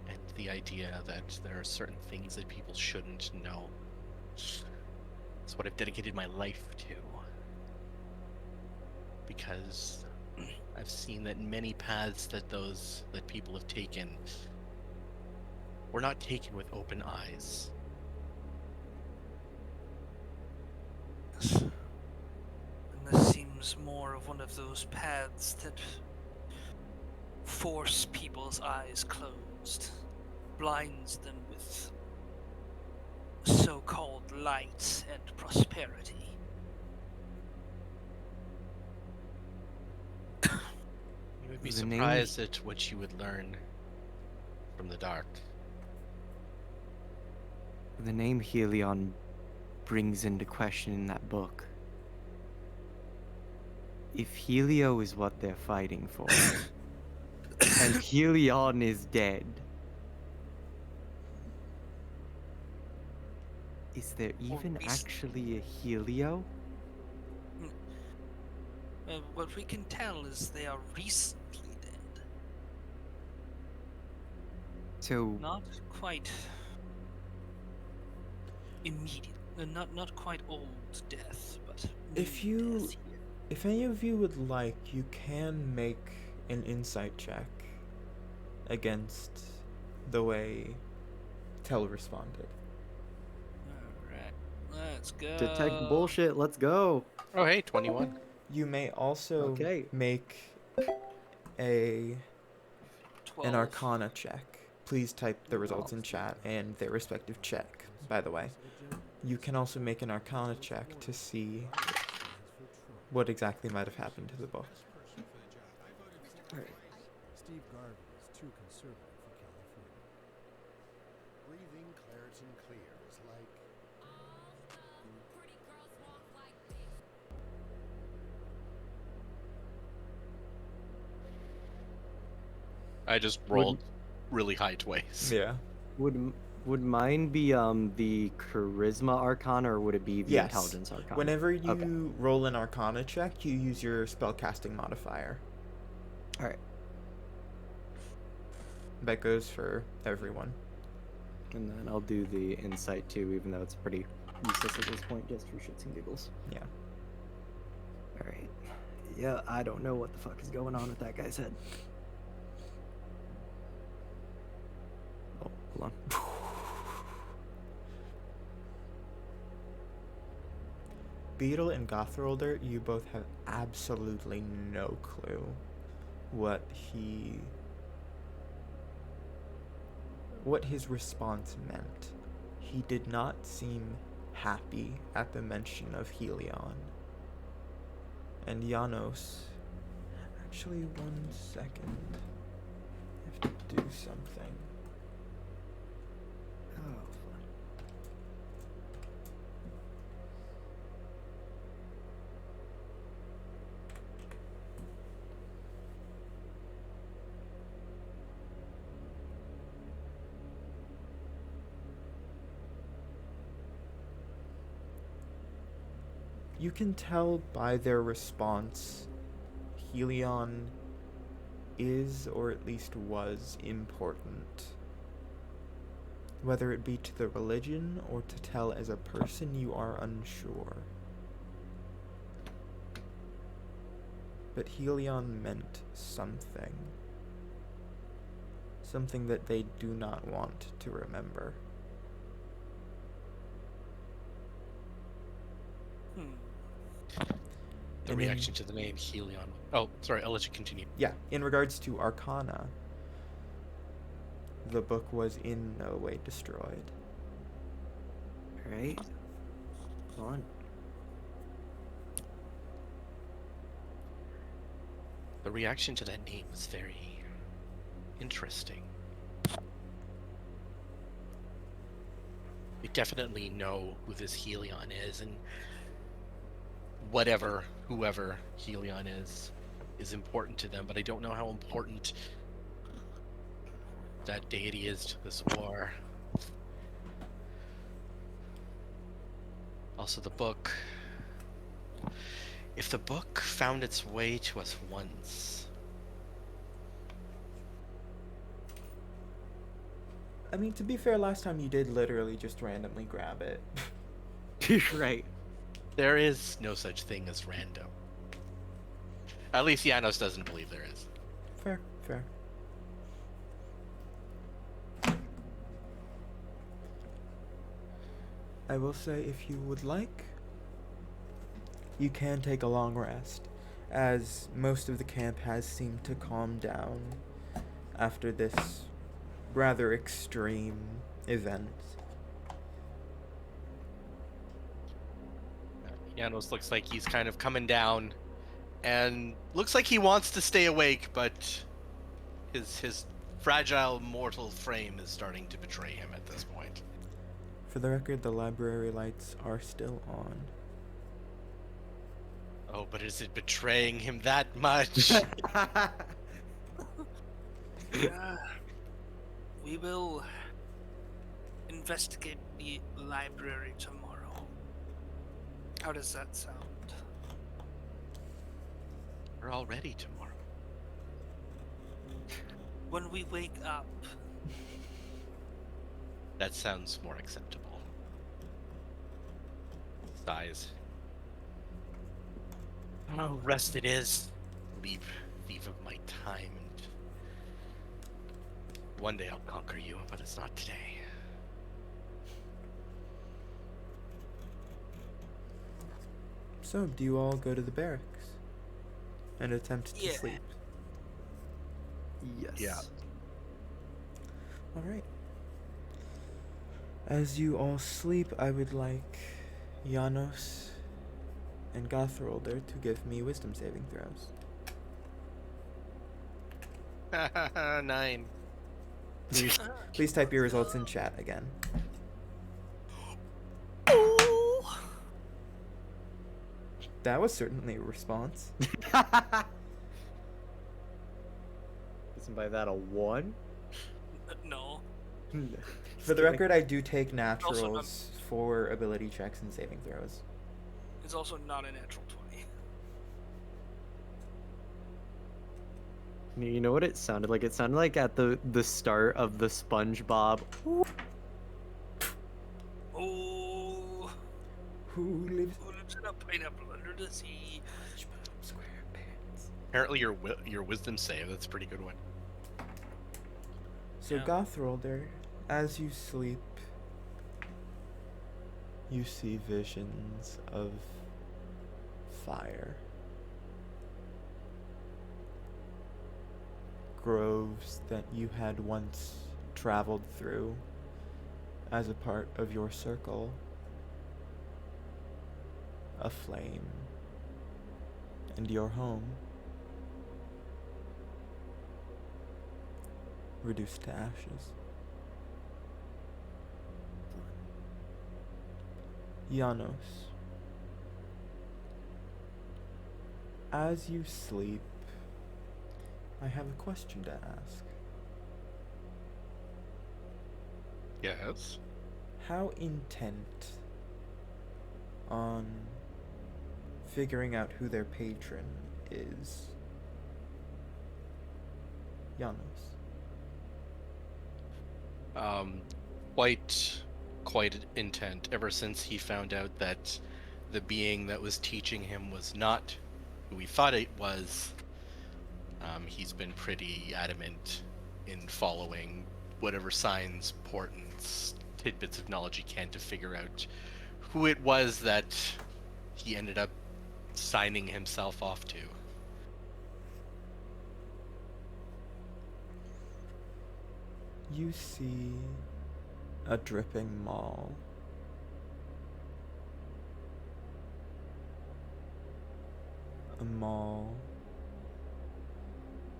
and the idea that there are certain things that people shouldn't know. It's what I've dedicated my life to. Because I've seen that many paths that people have taken were not taken with open eyes. And this seems more of one of those paths that force people's eyes closed, blinds them with so-called light and prosperity. You would be The name- surprised at what you would learn from the dark. The name Helion brings into question in that book. If Helio is what they're fighting for, and Helion is dead, is there even recent- actually a Helio? What we can tell is they are recently dead. So, Not quite immediate, not quite old death, but If new you- death here. If any of you would like, you can make an insight check against the way Tell responded. Alright, let's go. detect bullshit, let's go. Oh, hey, 21. You may also Okay. make an 12. Arcana check. Please type the results in chat and their respective check, by the way. You can also make an Arcana check to see what exactly might have happened to the book. Steve Garvey is too conservative for California. Breathing Claritin Clear is like Pretty girls walk like this. I just rolled really high twice. Yeah. Would mine be the charisma arcana, or would it be the Yes. intelligence arcana? Whenever you Okay. roll an Arcana check, you use your spellcasting modifier. All right, That goes for everyone. and then I'll do the insight too, even though it's pretty useless at this point, just for shits and giggles. Yeah. All right. Yeah, I don't know what the fuck is going on with that guy's head. Oh, hold on. Beetle and Gothrolder, you both have absolutely no clue what his response meant. He did not seem happy at the mention of Helion. And Janos, actually 1 second. I have to do something. Oh, You can tell by their response, Helion is, or at least was, important. Whether it be to the religion or to tell as a person, you are unsure. But Helion meant something. Something that they do not want to remember. The And reaction to the name Helion. Oh, sorry, I'll let you continue. Yeah, in regards to Arcana, the book was in no way destroyed. all right. Hold on. The reaction to that name was very interesting. We definitely know who this Helion is, and whoever Helion is important to them, but I don't know how important that deity is to this war. Also, the book. If the book found its way to us once, I mean, to be fair, last time you did literally just randomly grab it. Right. there is no such thing as random. At least Janos doesn't believe there is. Fair, fair. I will say, if you would like, you can take a long rest, as most of the camp has seemed to calm down after this rather extreme event. Janos looks like he's kind of coming down, and looks like he wants to stay awake, but his fragile mortal frame is starting to betray him at this point. For the record, the library lights are still on. Oh, but is it betraying him that much? We will investigate the library tomorrow. How does that sound? We're all ready tomorrow. When we wake up, That sounds more acceptable. Sighs. Oh, rest it is. Leave of my time, and one day I'll conquer you, but it's not today. So, do you all go to the barracks and attempt to Yeah. sleep? Yes. Yeah. Alright. As you all sleep, I would like Janos and Gothrolder to give me wisdom saving throws. 9. Please type your results in chat again. oh, That was certainly a response. Isn't by that a 1? no. For the record, I do take Also not- naturals for ability checks and saving throws. It's also not a natural 20. You know what it sounded like? It sounded like at the start of the SpongeBob. Oh, Who lives Who lives in a pineapple under the sea? SpongeBob SquarePants? Apparently, your wisdom save. That's a pretty good one. So Yeah. Gothrolder, as you sleep, you see visions of fire. Groves that you had once traveled through as a part of your circle. Aflame. And your home reduced to ashes. Janos, as you sleep, I have a question to ask. Yes. How intent on figuring out who their patron is Janos? Quite intent. Ever since he found out that the being that was teaching him was not who he thought it was, he's been pretty adamant in following whatever signs, portents, tidbits of knowledge he can to figure out who it was that he ended up signing himself off to. You see a dripping mall. A mall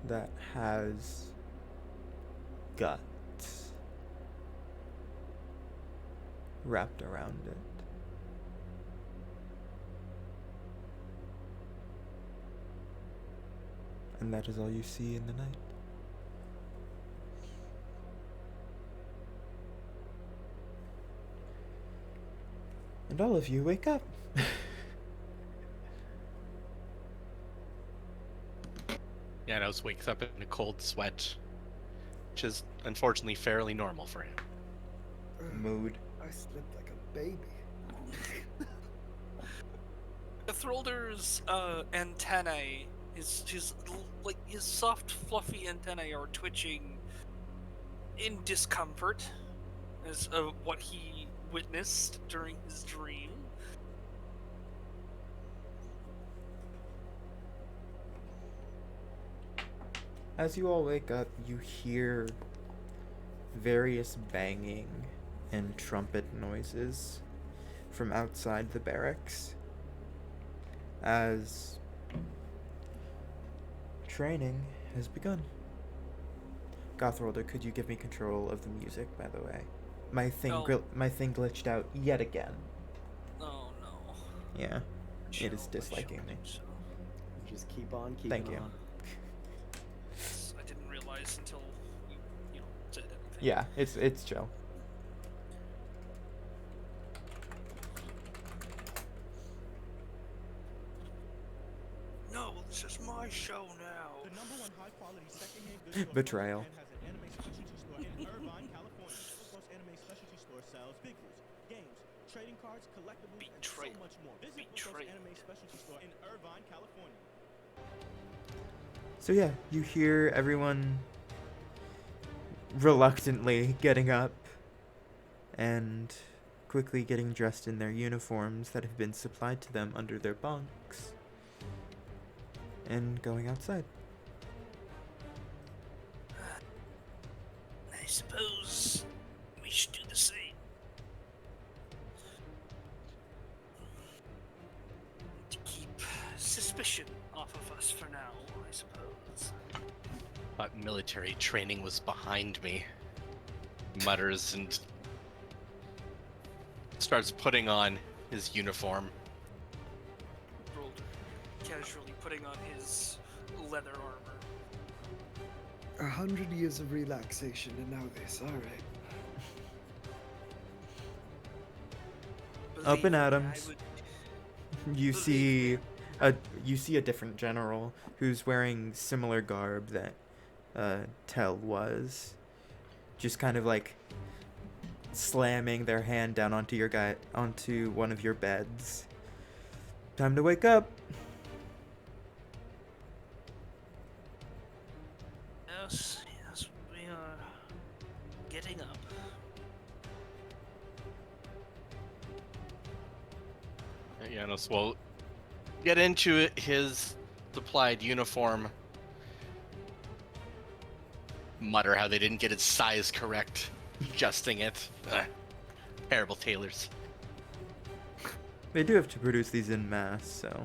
that has guts wrapped around it. And that is all you see in the night. And all of you wake up. Janos wakes up in a cold sweat, which is unfortunately fairly normal for him. Mood. I slept like a baby. Throlder's antennae, his soft, fluffy antennae are twitching in discomfort as of what he witnessed during his dream. As you all wake up, you hear various banging and trumpet noises from outside the barracks as training has begun. Gothrolder, could you give me control of the music, by the way? My thing Oh. my thing glitched out yet again. Oh no. Yeah. It is Shall- disliking shall me. do so. Just keep on keeping Thank you. on. I didn't realize until you said anything. Yeah, it's Joe. No, this is my show now. The number one high quality secondhand goods store Betrayal. has an anime specialty store in Irvine, California. Supercoast Anime Specialty Store sells figures, games, trading cards, collectibles, and so Betrayal. much more. Visit Betrayal. Supercoast Anime Specialty Store in Irvine, California. So yeah, you hear everyone reluctantly getting up and quickly getting dressed in their uniforms that have been supplied to them under their bunks and going outside. I suppose we should do the same. To keep suspicion off of us for now, I suppose. Thought military training was behind me. Mutters and starts putting on his uniform. Rolled casually putting on his leather armor. 100 years of relaxation and now this. All right. Up in Believe me, I Adams. would- You see a different general who's wearing similar garb that Tel was. Just kind of like slamming their hand down onto one of your beds. Time to wake up. Yes, we are getting up. Janos will get into his supplied uniform. Mutter how they didn't get its size correct, adjusting it. Terrible tailors. They do have to produce these in mass, so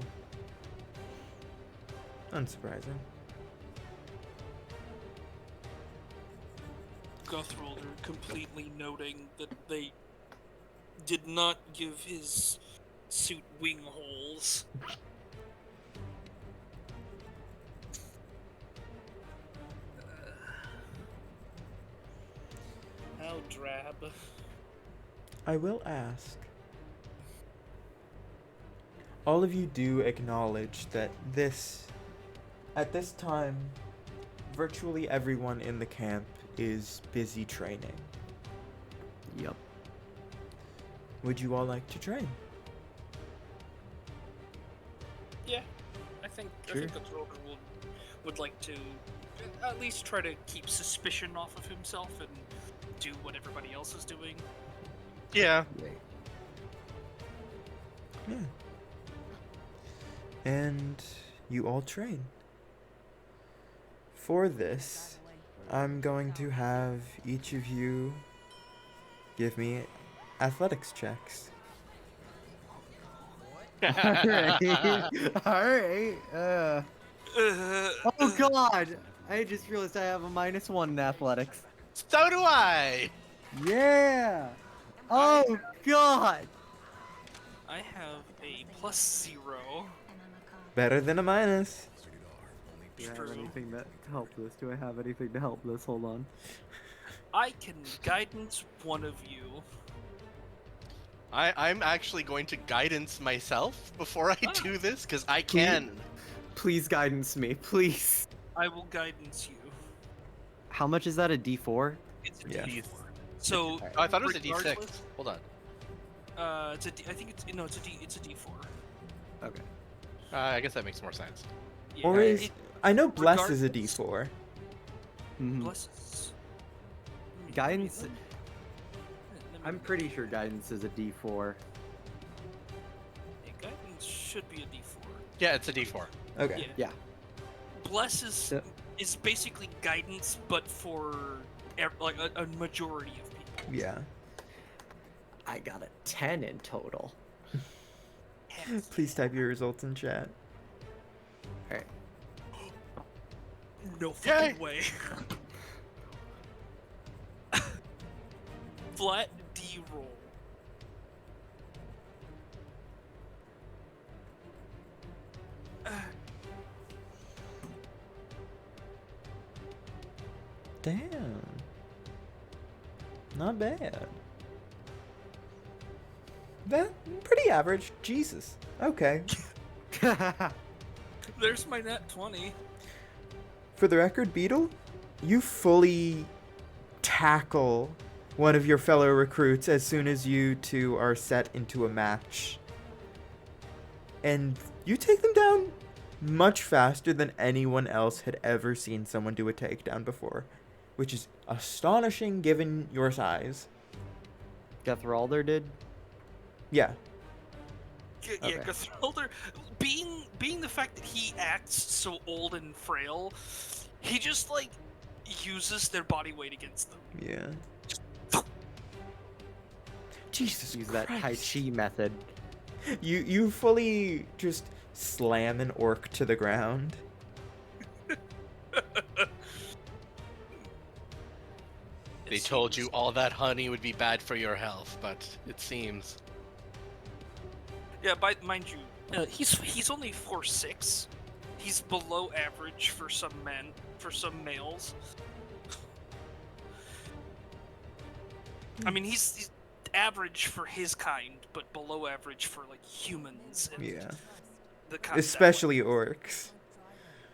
unsurprising. Guthrolder completely noting that they did not give his suit wing holes. How drab. I will ask. All of you do acknowledge that at this time, virtually everyone in the camp is busy training. Yep. Would you all like to train? Yeah, I think Sure. Guthrolder would like to at least try to keep suspicion off of himself and do what everybody else is doing. Yeah. Yeah. And you all train. For this, I'm going to have each of you give me athletics checks. Alright. Oh god! I just realized I have a -1 in athletics. So do I! Yeah! Oh god! I have a +0. Better than a minus. Do I have True. anything to help this? Do I have anything to help this? Hold on. I can guidance one of you. I'm actually going to guidance myself before I do this, because I can. Please guidance me, please. I will guidance you. How much is that, a D4? It's a Yeah. D4. So Oh, I thought it was a D6. regardless- Hold on. it's a D. I think it's no. It's a D4. Okay. I guess that makes more sense. Yeah, Or is I know bless is a regardless- D4. Mhm. Blesses. Guidance- Let me- I'm pretty sure guidance is a D4. Yeah, guidance should be a D4. Yeah, it's a D4. Okay. Yeah. Bless So- is basically guidance, but for like a majority of people. Yeah. I got a 10 in total. Please type your results in chat. Alright. No fucking Yay! way. Flat D roll. Damn. Not bad. That pretty average. Jesus. Okay. There's my net 20. For the record, Beetle, you fully tackle one of your fellow recruits as soon as you two are set into a match. And you take them down much faster than anyone else had ever seen someone do a takedown before, which is astonishing given your size. Guthrolder did? Yeah. Yeah, Okay. Guthrolder, being the fact that he acts so old and frail, he just like uses their body weight against them. Yeah. Jesus Use that Tai Christ. Chi method. You fully just slam an orc to the ground. They told you all that honey would be bad for your health, but it seems. Yeah, mind you, he's only 4'6". He's below average for some males. I mean, he's average for his kind, but below average for like humans. And Yeah. the kind Especially orcs.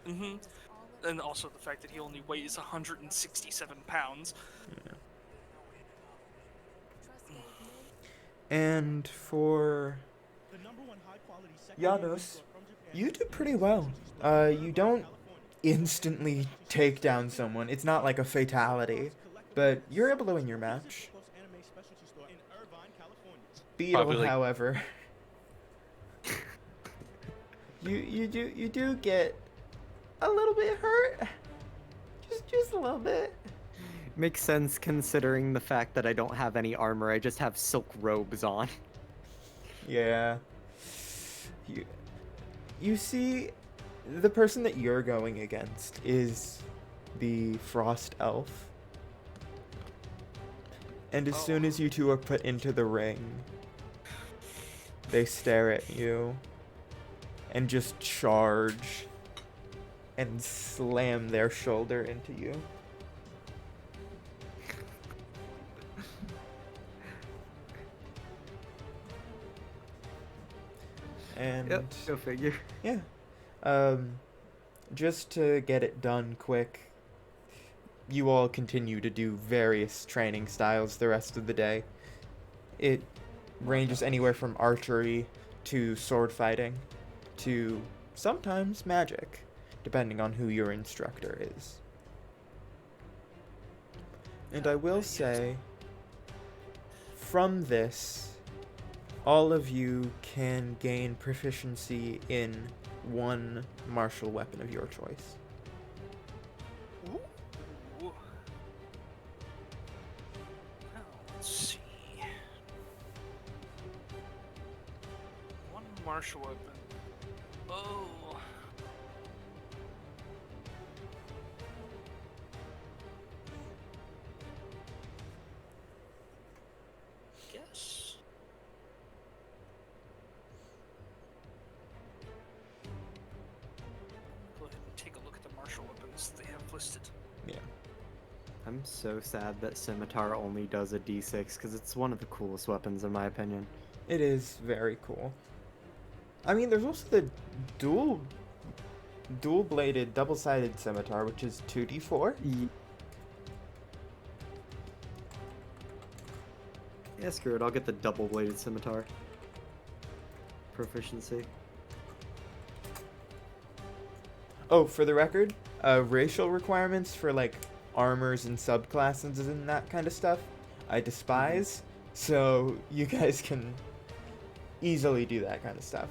Mm-hmm. And also the fact that he only weighs 167 pounds. And for The number one high-quality Janos, store from Japan you is do the pretty Telos well. specialty store in You Irvine, don't California. instantly take down someone. It's not like a fatality, but you're able to win your Visit match. Bookos Anime Specialty Store in Irvine, California. Beetle, Probably like however, you do get a little bit hurt. Just a little bit. Makes sense considering the fact that I don't have any armor. I just have silk robes on. Yeah. You see, the person that you're going against is the Frost Elf. And as soon as you two are put into the ring, they stare at you and just charge and slam their shoulder into you. And Yep, go figure. yeah. Just to get it done quick, you all continue to do various training styles the rest of the day. It ranges anywhere from archery to sword fighting to sometimes magic, depending on who your instructor is. And I will say, from this, all of you can gain proficiency in one martial weapon of your choice. Ooh. Well, let's see. One martial weapon. Oh. Guess. Go ahead and take a look at the martial weapons they have listed. Yeah. I'm so sad that Scimitar only does a d6 because it's one of the coolest weapons in my opinion. It is very cool. I mean, there's also the dual-bladed, double-sided scimitar, which is 2d4. Yeah, screw it. I'll get the double-bladed scimitar. Proficiency. Oh, for the record, racial requirements for, like, armors and subclasses and that kind of stuff, I despise, so you guys can easily do that kind of stuff.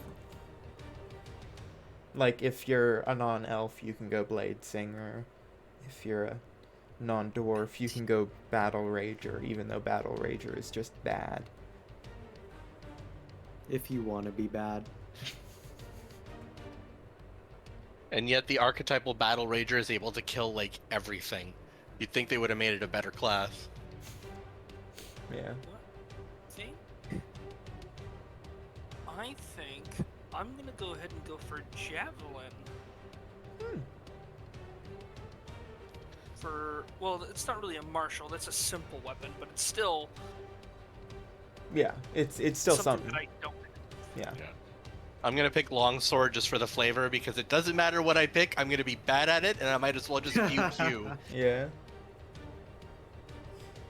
Like, if you're a non-elf, you can go Blade Singer. If you're a non-dwarf, you can go Battle Rager, even though Battle Rager is just bad. If you want to be bad. And yet the archetypal battle rager is able to kill like everything. You'd think they would have made it a better class. Yeah. See? I think I'm gonna go ahead and go for javelin. Well, it's not really a martial. That's a simple weapon, but it's still Yeah, it's still something something. that I don't. Yeah. I'm gonna pick longsword just for the flavor because it doesn't matter what I pick, I'm gonna be bad at it, and I might as well just pew pew. Yeah.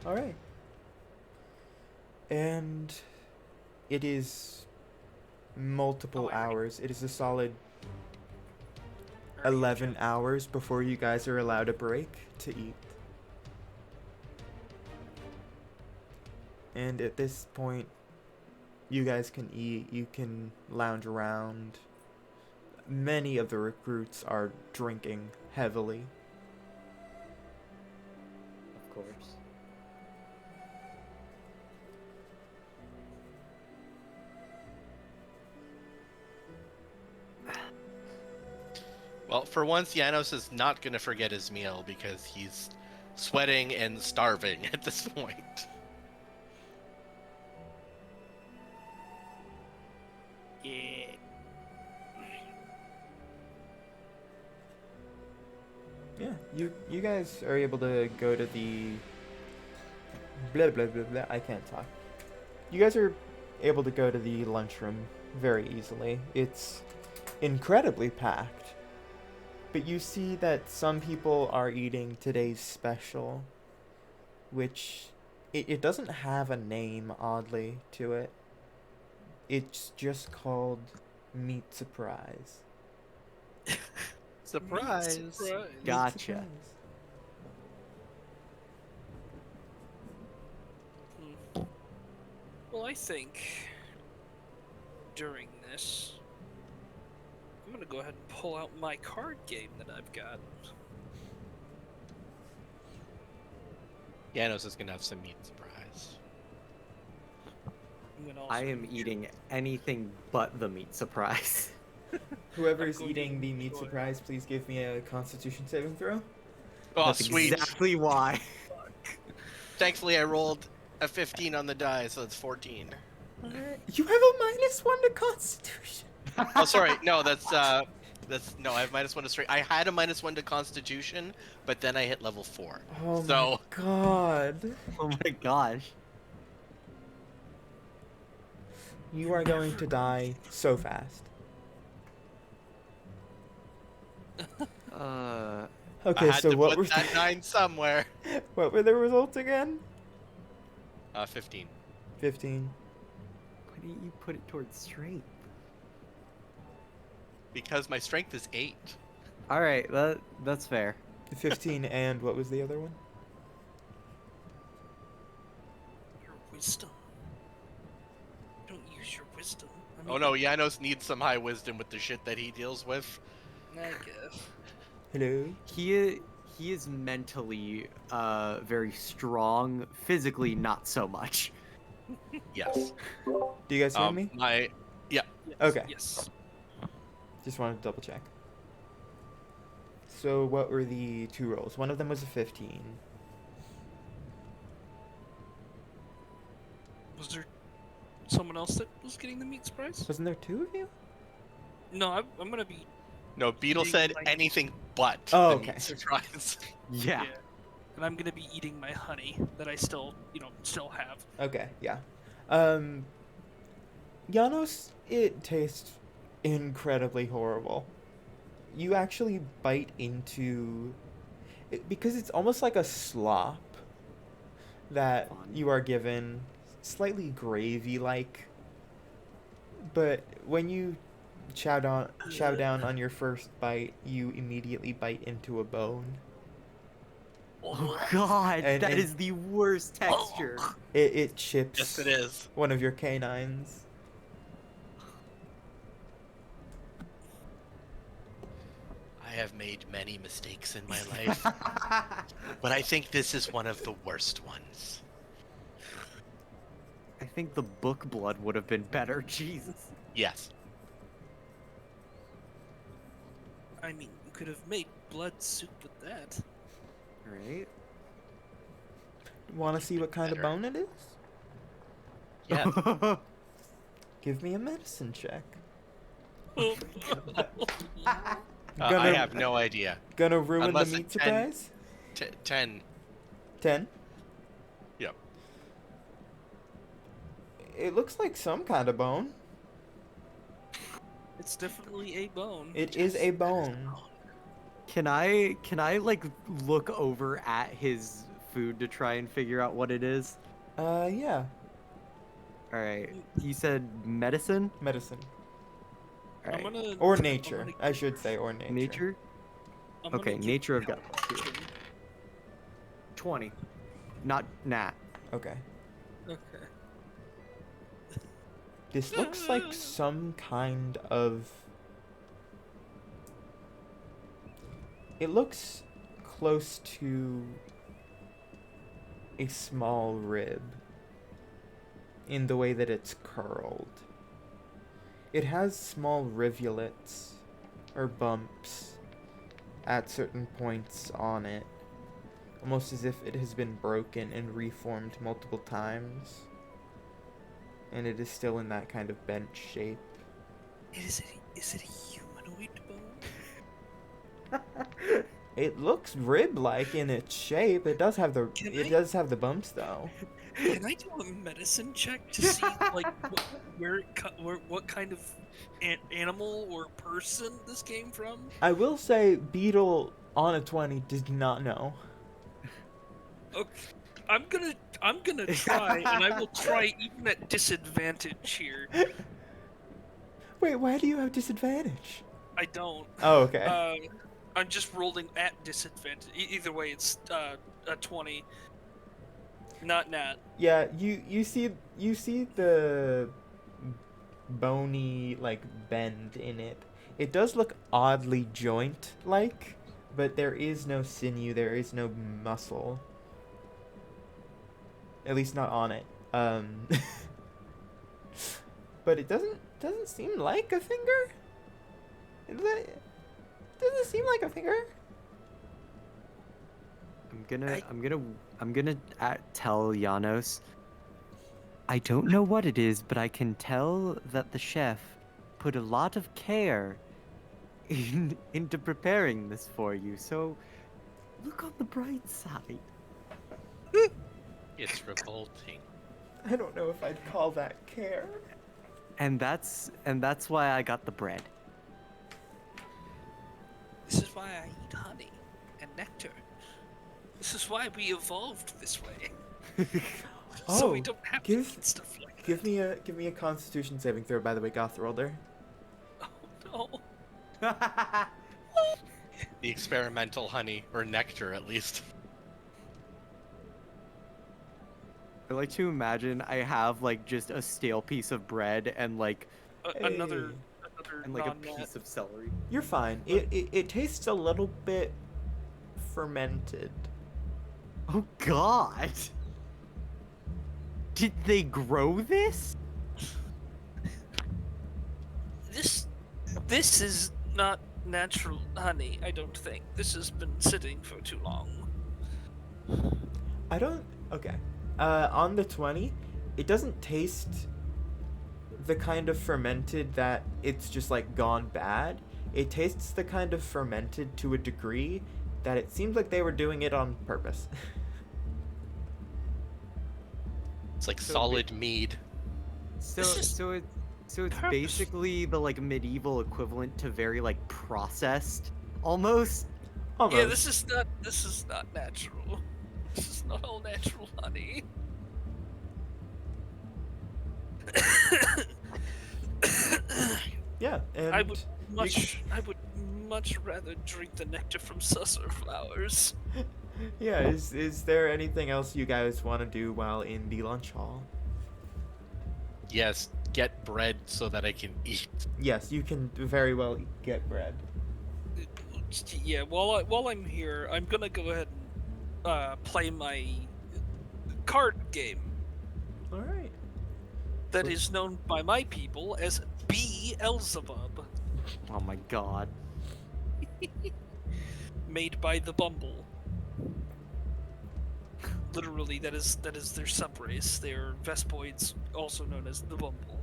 Alright. And it is multiple hours. It is a solid 11 hours before you guys are allowed a break to eat. And at this point, you guys can eat, you can lounge around. Many of the recruits are drinking heavily. Of course. Well, for once, Janos is not gonna forget his meal because he's sweating and starving at this point. Yeah. Yeah, you guys are able to go to the blah blah blah blah. I can't talk. You guys are able to go to the lunchroom very easily. It's incredibly packed. But you see that some people are eating today's special, which it doesn't have a name, oddly, to it. It's just called Meat Surprise. Surprise! Surprise. Meat Gotcha. Surprise. Well, I think during this, I'm gonna go ahead and pull out my card game that I've got. Janos is gonna have some meat surprise. I'm gonna also I am eating anything but the meat surprise. Whoever's going to eating the Meat enjoy- Surprise, please give me a Constitution saving throw. Oh, That's sweet! exactly why. Thankfully, I rolled a 15 on the die, so it's 14. Alright. You have a -1 to Constitution. Oh, sorry. No, that's no. I have -1 to strength. I had a -1 to Constitution, but then I hit level 4. Oh So my god. Oh my gosh. You are going to die so fast. Uh, Okay, I had so to what put were that 9 somewhere. what were the results again? 15. 15. why didn't you put it towards strength? Because my strength is 8. All right, that's fair. 15 and what was the other one? Your wisdom. Don't use your wisdom. I Oh no, Janos needs some high wisdom with the shit that he deals with. I guess. Hello? He is mentally very strong. Physically, not so much. Yes. Do you guys hear me? My Yes, Okay. Yes. Just wanted to double check. So what were the 2 rolls? One of them was a 15. Was there someone else that was getting the meat surprise? Wasn't there 2 of you? No, I'm gonna be. no, Beetle Being said like- anything but Oh, the okay. meat surprise. Yeah. And I'm gonna be eating my honey that I still have. Okay, yeah. Janos, it tastes incredibly horrible. You actually bite into it because it's almost like a slop that Fun. you are given, slightly gravy like. But when you chow down on your first bite, you immediately bite into a bone. Oh god, And- that and- is the worst texture. It chips Yes, it is. one of your canines. I have made many mistakes in my life, but I think this is one of the worst ones. I think the book blood would have been better. Jesus. Yes. I mean, you could have made blood soup with that. Right? Want to see what kind of Better. bone it is? Yeah. Give me a medicine check. I Gonna- have no idea. Gonna ruin Unless the a meat 10 surprise? 10. 10? Yep. It looks like some kind of bone. It's definitely a bone. It is a bone. Can I like look over at his food to try and figure out what it is? Yeah. All right. You said medicine. Medicine. All I'm right. gonna. Or I'm nature. gonna- I should say, or nature. Nature. I'm gonna Okay, give nature you I've got help. here. 20. Not nat. Okay. Okay. This looks like some kind of... It looks close to a small rib in the way that it's curled. It has small rivulets or bumps at certain points on it, almost as if it has been broken and reformed multiple times. And it is still in that kind of bent shape. Is it a humanoid bone? It looks rib-like in its shape. It does have the Can it I- does have the bumps though. Can I do a medicine check to see like what kind of animal or person this came from? I will say Beetle on a 20 did not know. Okay. I'm gonna try, and I will try even at disadvantage here. Wait, why do you have disadvantage? I don't. Oh, okay. I'm just rolling at disadvantage. Either way, it's a 20. Not nat. Yeah, you see the bony like bend in it. It does look oddly joint like, but there is no sinew, there is no muscle. At least not on it. But it doesn't seem like a finger. Doesn't seem like a finger. I'm gonna tell Janos. I don't know what it is, but I can tell that the chef put a lot of care into preparing this for you. So look on the bright side. It's revolting. I don't know if I'd call that care. And that's why I got the bread. This is why I eat honey and nectar. This is why we evolved this way. So we don't have to eat stuff like give me a Constitution saving throw. By the way, Gothrolder. that. Oh no. The experimental honey, or nectar at least. I like to imagine I have like just a stale piece of bread and like Another and like a non-nat. piece of celery. You're fine. It tastes a little bit fermented. Oh God! Did they grow this? This is not natural honey, I don't think. This has been sitting for too long. I don't. Okay. On the 20, it doesn't taste the kind of fermented that it's just like gone bad. It tastes the kind of fermented to a degree that it seems like they were doing it on purpose. It's like So solid mead. So This is so it's purpose- basically the like medieval equivalent to very like processed almost. Almost. Yeah, this is not natural. This is not all natural honey. Yeah, and I would much rather drink the nectar from susser flowers. yeah. Is there anything else you guys want to do while in the lunch hall? Yes, get bread so that I can eat. Yes, you can very well get bread. Yeah, while I'm here, I'm gonna go ahead and play my card game All right. that is known by my people as Beelzebub, Oh my God. made by the Bumble. Literally, that is their subrace. They're Vespoids, also known as the Bumble.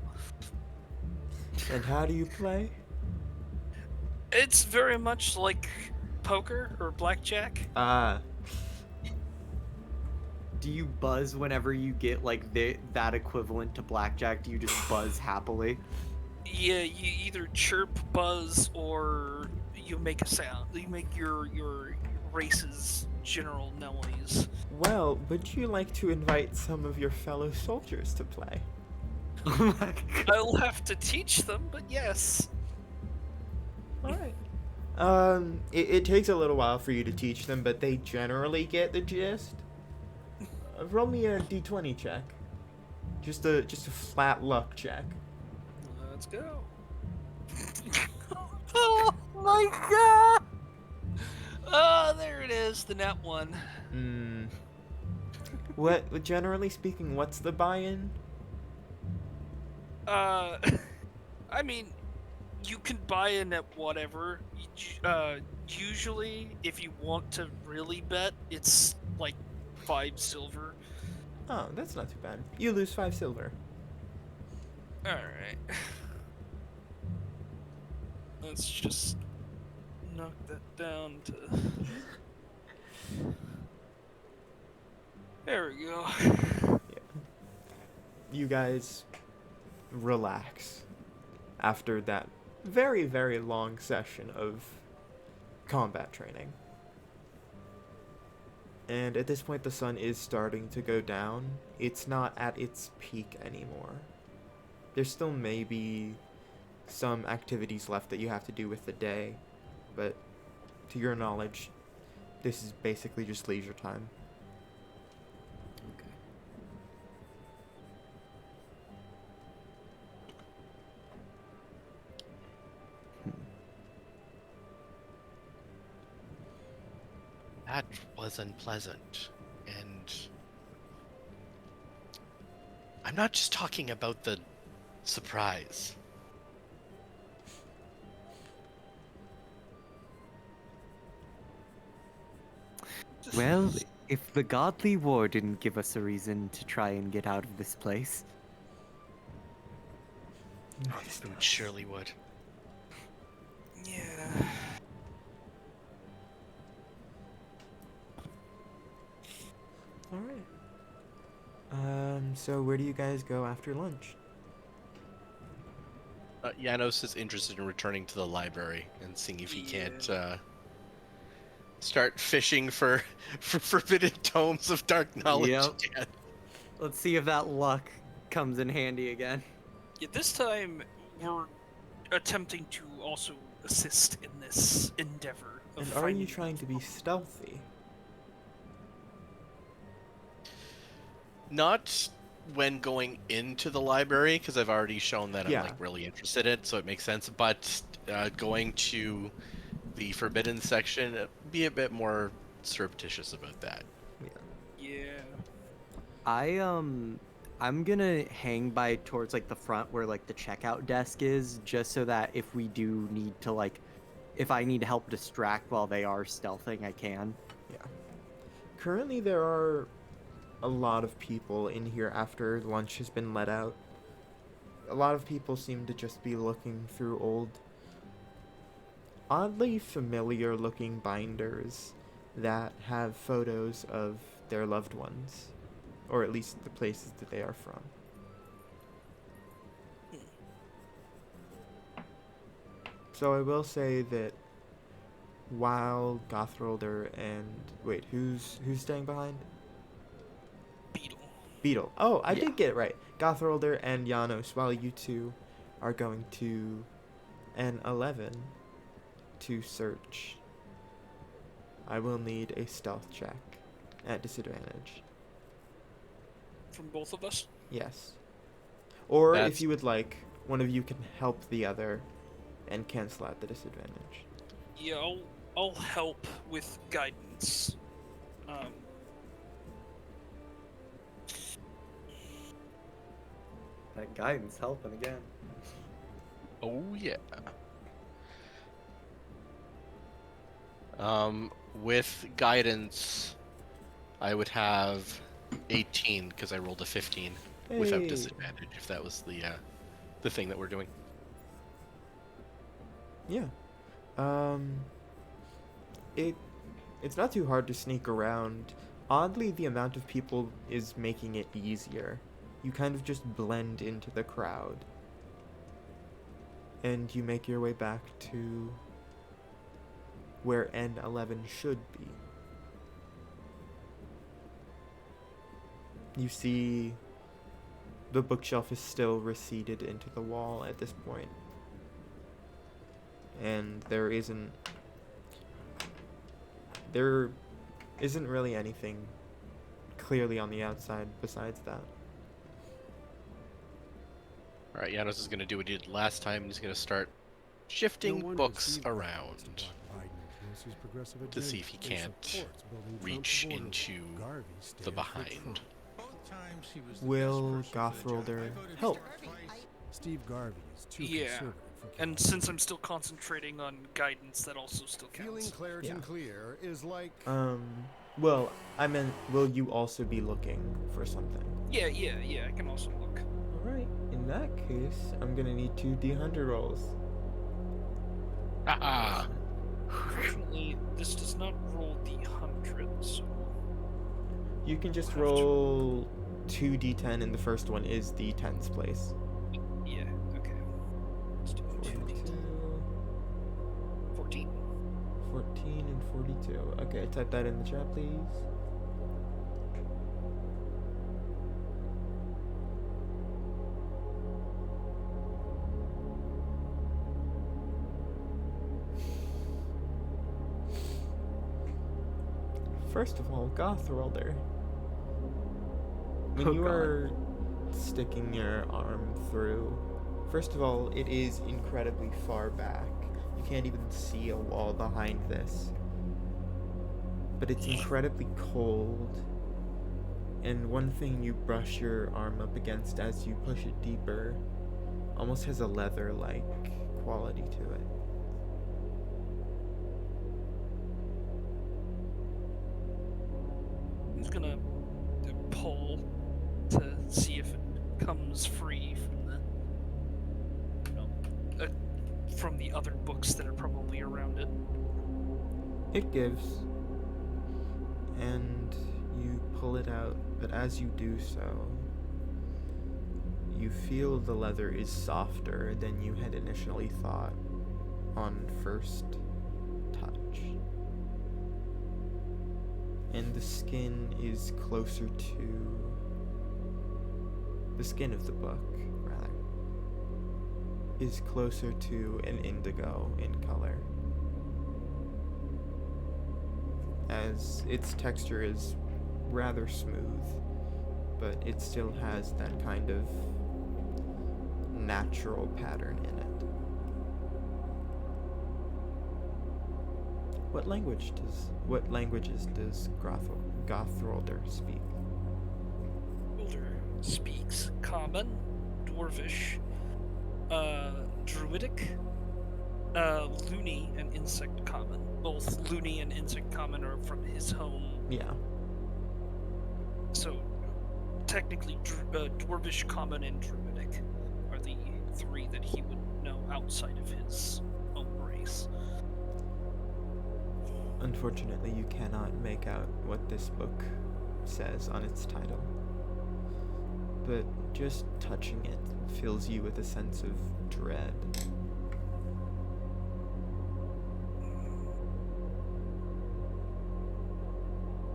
And how do you play? It's very much like poker or blackjack. Ah, Do you buzz whenever you get like that equivalent to blackjack? Do you just buzz happily? Yeah, you either chirp, buzz, or you make a sound. You make your race's general noise. well, would you like to invite some of your fellow soldiers to play? Oh my God. I'll have to teach them, but yes. All right. It takes a little while for you to teach them, but they generally get the gist. Roll me a d20 check. Just a flat luck check. Let's go. Oh my God. Oh, there it is, the nat one. Hmm. What, generally speaking, what's the buy-in? I mean, you can buy in at whatever. Usually, if you want to really bet, it's like 5 silver. Oh, that's not too bad. You lose 5 silver. Alright. Let's just knock that down to... There we go. You guys relax after that very, very long session of combat training. And at this point, the sun is starting to go down. It's not at its peak anymore. There still may be some activities left that you have to do with the day, but to your knowledge, this is basically just leisure time. Okay. That was unpleasant. And I'm not just talking about the surprise. Well, if the godly war didn't give us a reason to try and get out of this place, It surely would. Yeah. Alright. So where do you guys go after lunch? Janos is interested in returning to the library and seeing if he can't Yeah. start fishing for forbidden tomes of dark knowledge Yep. again. let's see if that luck comes in handy again. Yeah, this time we're attempting to also assist in this endeavor of And are you finding trying to be stealthy? Not when going into the library, because I've already shown that Yeah. I'm like really interested in it, so it makes sense. But going to the forbidden section, be a bit more surreptitious about that. Yeah. I'm gonna hang by towards like the front where like the checkout desk is, just so that if we do need to like, if I need help distract while they are stealthing, I can. Yeah. Currently, there are a lot of people in here after lunch has been let out. A lot of people seem to just be looking through old, oddly familiar looking binders that have photos of their loved ones, or at least the places that they are from. So I will say that while Gothrolder and wait, who's staying behind? Beetle. Beetle. Oh, I Yeah. did get it right. Gothrolder and Janos, while you two are going to N11 to search, I will need a stealth check at disadvantage. From both of us? Yes. Or if That's- you would like, one of you can help the other and cancel out the disadvantage. Yeah, I'll help with guidance. That guidance helping again. Oh yeah. With guidance, I would have 18 because I rolled a 15 without Hey. disadvantage. If that was the thing that we're doing. Yeah. It's not too hard to sneak around. Oddly, the amount of people is making it easier. You kind of just blend into the crowd. And you make your way back to where N11 should be. You see the bookshelf is still receded into the wall at this point. And there isn't really anything clearly on the outside besides that. All right, Janos is going to do what he did last time. He's going to start shifting books around to see if he can't reach into the behind. Will Gothrolder help? Steve Garvey is too Yeah, conservative for and California. since I'm still concentrating on guidance, that also still Feeling counts. Claritin Yeah. Clear is like Well, I meant, will you also be looking for something? Yeah, I can also look. Alright, in that case, I'm gonna need 2 D100 rolls. Haha! Unfortunately, this does not roll D100, so You can just Have to- roll 2 D10, and the first one is the tens place. yeah, okay. Let's do 2D10. 14. 14 and 42. Okay, type that in the chat, please. First of all, Gothwalder, when Oh, you God. are sticking your arm through, first of all, it is incredibly far back. You can't even see a wall behind this. But it's incredibly cold. And one thing you brush your arm up against as you push it deeper almost has a leather-like quality to it. He's gonna pull to see if it comes free from the, from the other books that are probably around it. It gives, and you pull it out, but as you do so, you feel the leather is softer than you had initially thought on first touch. And the skin is closer to the skin of the book, rather, is closer to an indigo in color, as its texture is rather smooth, but it still has that kind of natural pattern in it. What languages does Gothwalder speak? Wilder speaks Common, Dwarvish, Druidic, Loony, and Insect Common. Both Loony and Insect Common are from his home. Yeah. So, technically, Dwarvish, Common, and Druidic are the three that he would know outside of his own race. Unfortunately, you cannot make out what this book says on its title. But just touching it fills you with a sense of dread.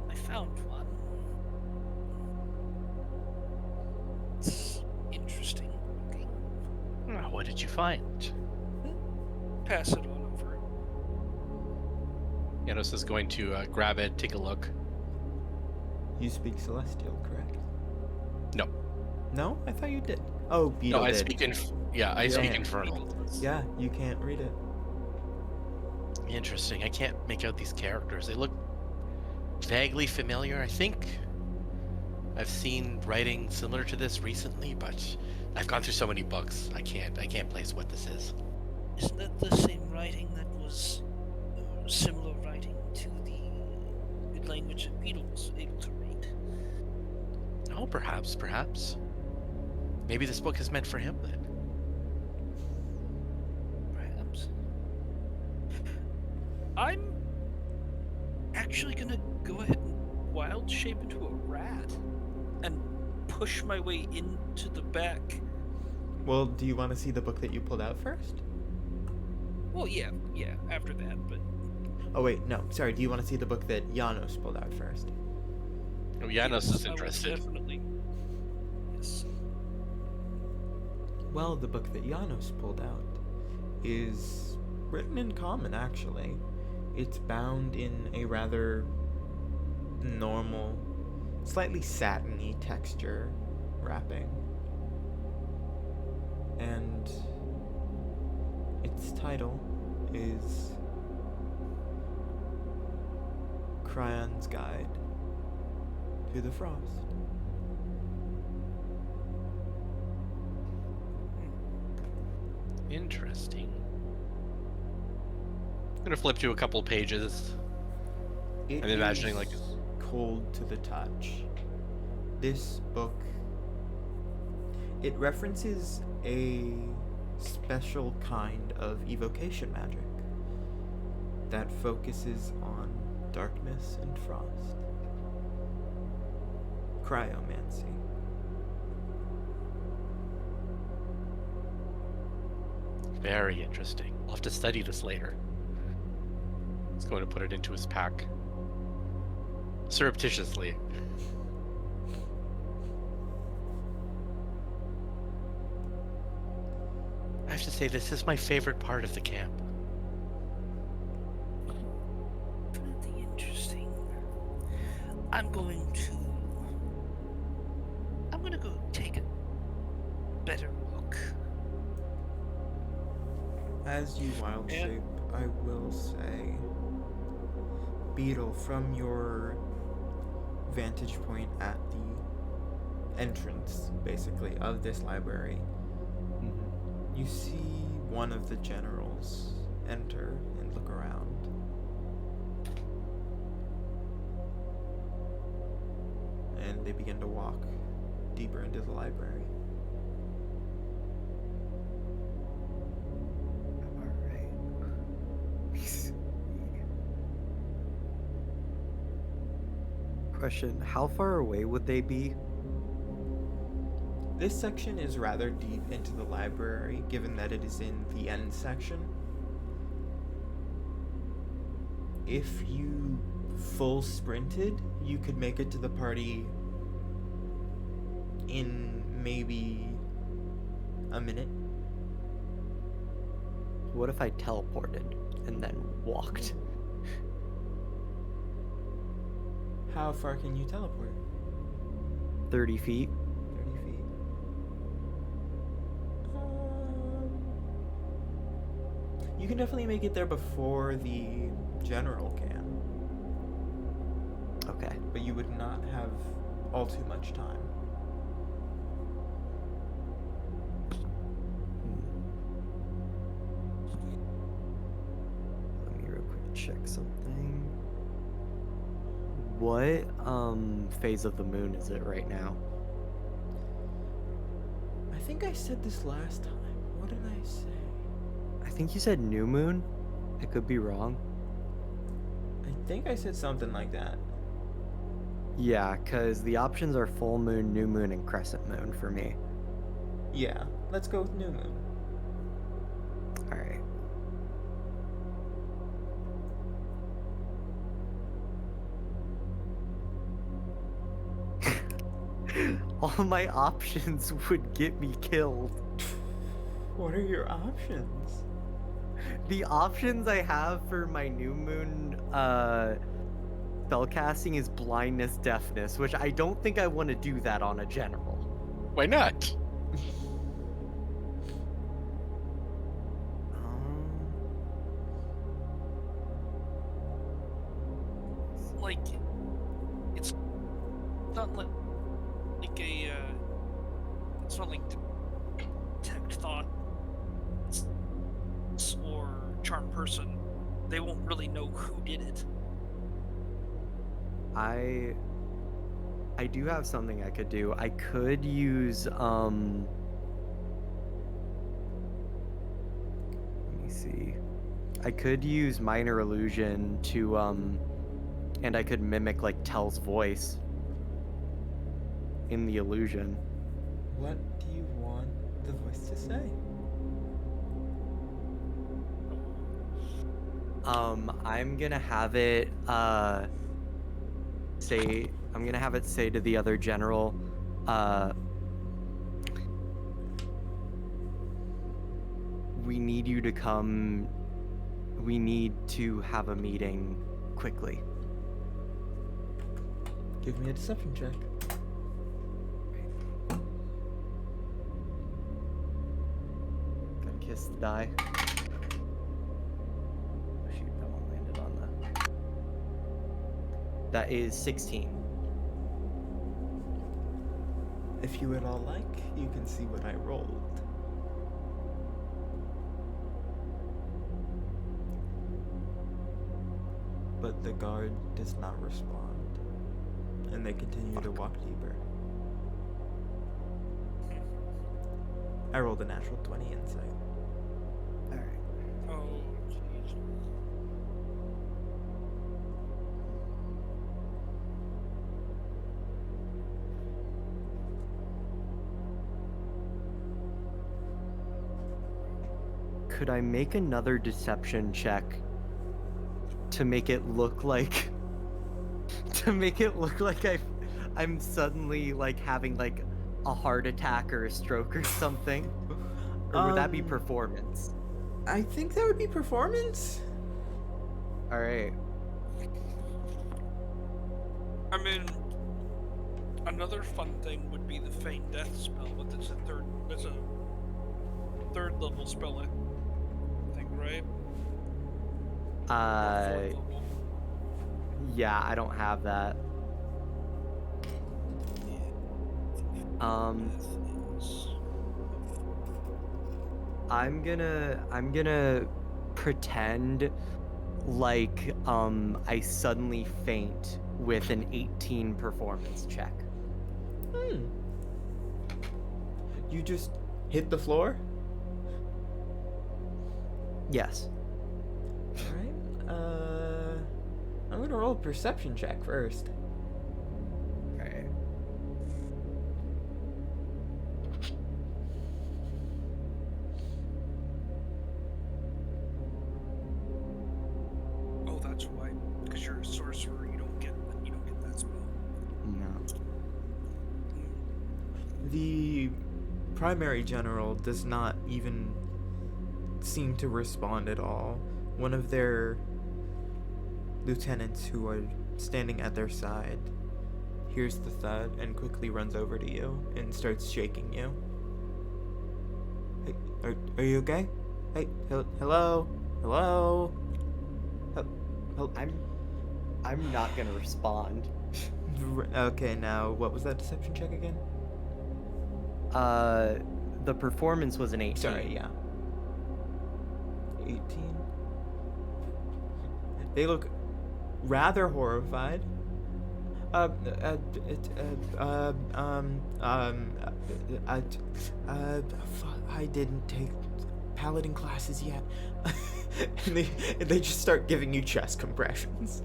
I found one. It's interesting looking. What did you find? Pass it on over. Janos is going to grab it, take a look. You speak Celestial, correct? No. No? I thought you did. Oh, Beetle No, I did. speak I speak Infernal. Yeah, you can't read it. Interesting. I can't make out these characters. They look vaguely familiar. I think I've seen writing similar to this recently, but I've gone through so many books. I can't place what this is. Isn't that the same writing that was similar writing to the language that Beetle was able to read? Oh, perhaps. Maybe this book is meant for him then. Perhaps. I'm actually gonna go ahead and wild shape into a rat and push my way into the back. Well, do you want to see the book that you pulled out first? Well, yeah, after that, but Oh wait, no, sorry, do you want to see the book that Janos pulled out first? Oh, Janos yes, is I will interested. definitely. Yes. Well, the book that Janos pulled out is written in common, actually. It's bound in a rather normal, slightly satiny texture wrapping. And its title is Cryon's Guide to the Frost. Interesting. I'm gonna flip to a couple pages. It I'm imagining, is like- cold to the touch. This book, it references a special kind of evocation magic that focuses on darkness and frost. Cryomancy. Very interesting. I'll have to study this later. He's going to put it into his pack. Surreptitiously. I have to say, this is my favorite part of the camp. Pretty interesting. I'm going to go take a better look. As you wild shape, I will say, Beetle, from your vantage point at the entrance, basically, of this library, you see one of the generals enter and look around. And they begin to walk deeper into the library. Question, how far away would they be? This section is rather deep into the library, given that it is in the end section. If you full sprinted, you could make it to the party in maybe a minute. What if I teleported and then walked? How far can you teleport? 30 feet? 30 feet. You can definitely make it there before the general can, Okay. but you would not have all too much time. Let me real quick check something. What phase of the moon is it right now? I think I said this last time. What did I say? I think you said new moon. I could be wrong. I think I said something like that. Yeah, because the options are full moon, new moon, and crescent moon for me. Yeah, let's go with new moon. All right. All my options would get me killed. What are your options? The options I have for my new moon spellcasting is blindness, deafness, which I don't think I want to do that on a general. Why not? Like, it's not like a, it's not like detect thoughts or charm person. They won't really know who did it. I do have something I could do. I could use let me see. I could use minor illusion to and I could mimic like Tell's voice in the illusion. What do you want the voice to say? I'm gonna have it say to the other general, we need you to come. We need to have a meeting quickly. Give me a deception check. Gotta kiss the die. Oh, shoot, that one landed on the. That is 16. If you would all like, you can see what I rolled. But the guard does not respond, and they continue to walk deeper. I rolled a natural 20 insight. Alright. Oh, jeez. Could I make another deception check to make it look like I'm suddenly like having like a heart attack or a stroke or something? Or would that be performance? I think that would be performance. All right. I mean, another fun thing would be the Feign Death spell, but that's a third level spell, I think, right? Or fourth level. Yeah, I don't have that. I'm gonna pretend like I suddenly faint with an 18 performance check. You just hit the floor? Yes. Alright. I'm gonna roll a perception check first. Okay. Oh, that's why. Because you're a sorcerer, you don't get that spell. No. The primary general does not even seem to respond at all. One of their lieutenants who are standing at their side hears the thud and quickly runs over to you and starts shaking you. Hey, are you okay? Hey, hello? Hello? I'm not gonna respond. Okay, now what was that deception check again? The performance was an 18. Sorry, yeah. 18. They look rather horrified. I didn't take paladin classes yet. and they just start giving you chest compressions.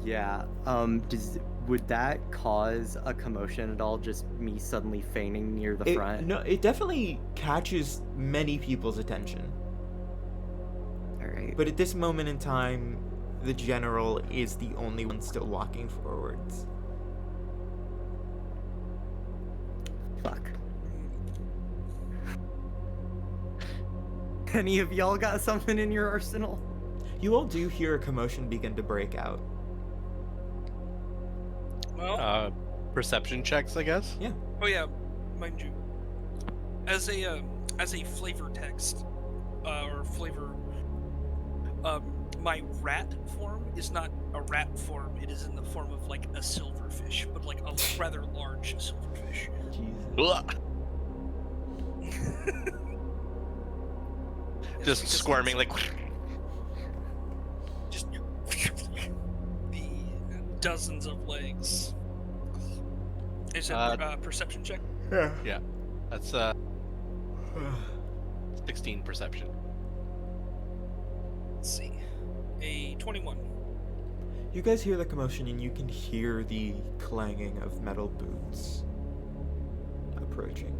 Yeah. Would that cause a commotion at all? Just me suddenly feigning near the front? No, it definitely catches many people's attention. All right. But at this moment in time, the general is the only one still walking forwards. Fuck. Any of y'all got something in your arsenal? You all do hear a commotion begin to break out. Well, Perception checks, I guess. Yeah. oh yeah, mind you, as a flavor text, or flavor, my rat form is not a rat form. It is in the form of like a silverfish, but like a rather large silverfish. Jesus. Just squirming like. Just the dozens of legs. Is it perception check? Yeah. Yeah, that's 16 perception. Let's see, a 21. You guys hear the commotion and you can hear the clanging of metal boots approaching.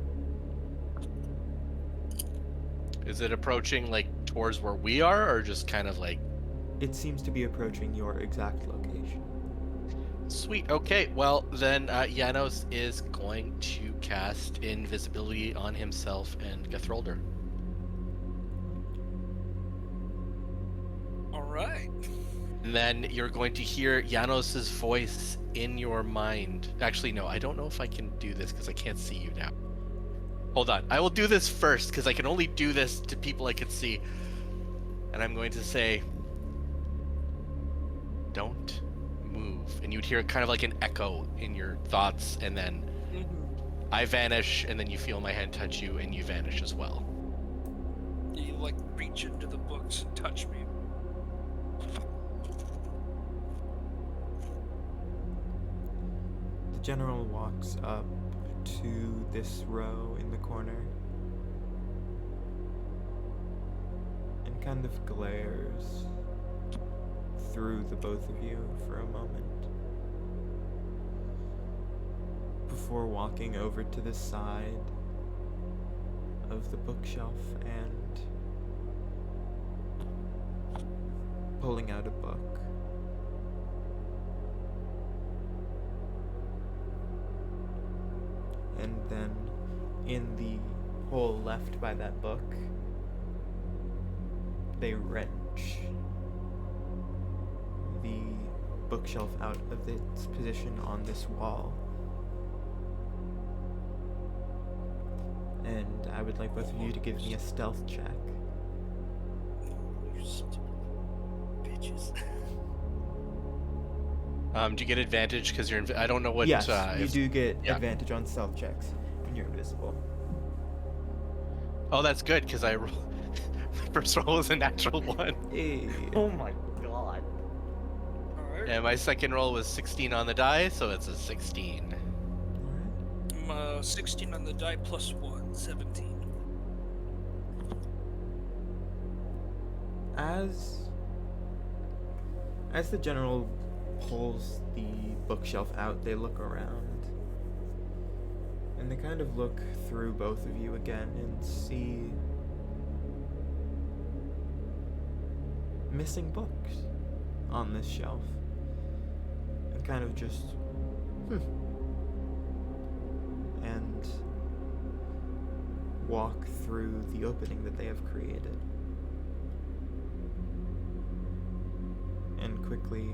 Is it approaching like towards where we are, or just kind of like? It seems to be approaching your exact location. Sweet. Okay. Well, then Janos is going to cast invisibility on himself and Gethrolder. All right. And then you're going to hear Janos's voice in your mind. Actually, no, I don't know if I can do this because I can't see you now. Hold on. I will do this first because I can only do this to people I can see. And I'm going to say, don't move. And you'd hear kind of like an echo in your thoughts, and then I vanish, and then you feel my hand touch you, and you vanish as well. You like reach into the books and touch me. The general walks up to this row in the corner and kind of glares through the both of you for a moment before walking over to the side of the bookshelf and pulling out a book. And then in the hole left by that book, they wrench the bookshelf out of its position on this wall. And I would like both of you to give me a stealth check. You stupid bitches. Do you get advantage because you're? I don't know what. Yes, you if- do get yeah. advantage on stealth checks when you're invisible. Oh, that's good because I my first roll was a natural 1, Hey. Oh my god. Alright. and my second roll was 16 on the die, so it's a 16. Alright. 16 on the die plus 1, 17. As the general pulls the bookshelf out, they look around. And they kind of look through both of you again and see missing books on this shelf. And kind of just and walk through the opening that they have created. And quickly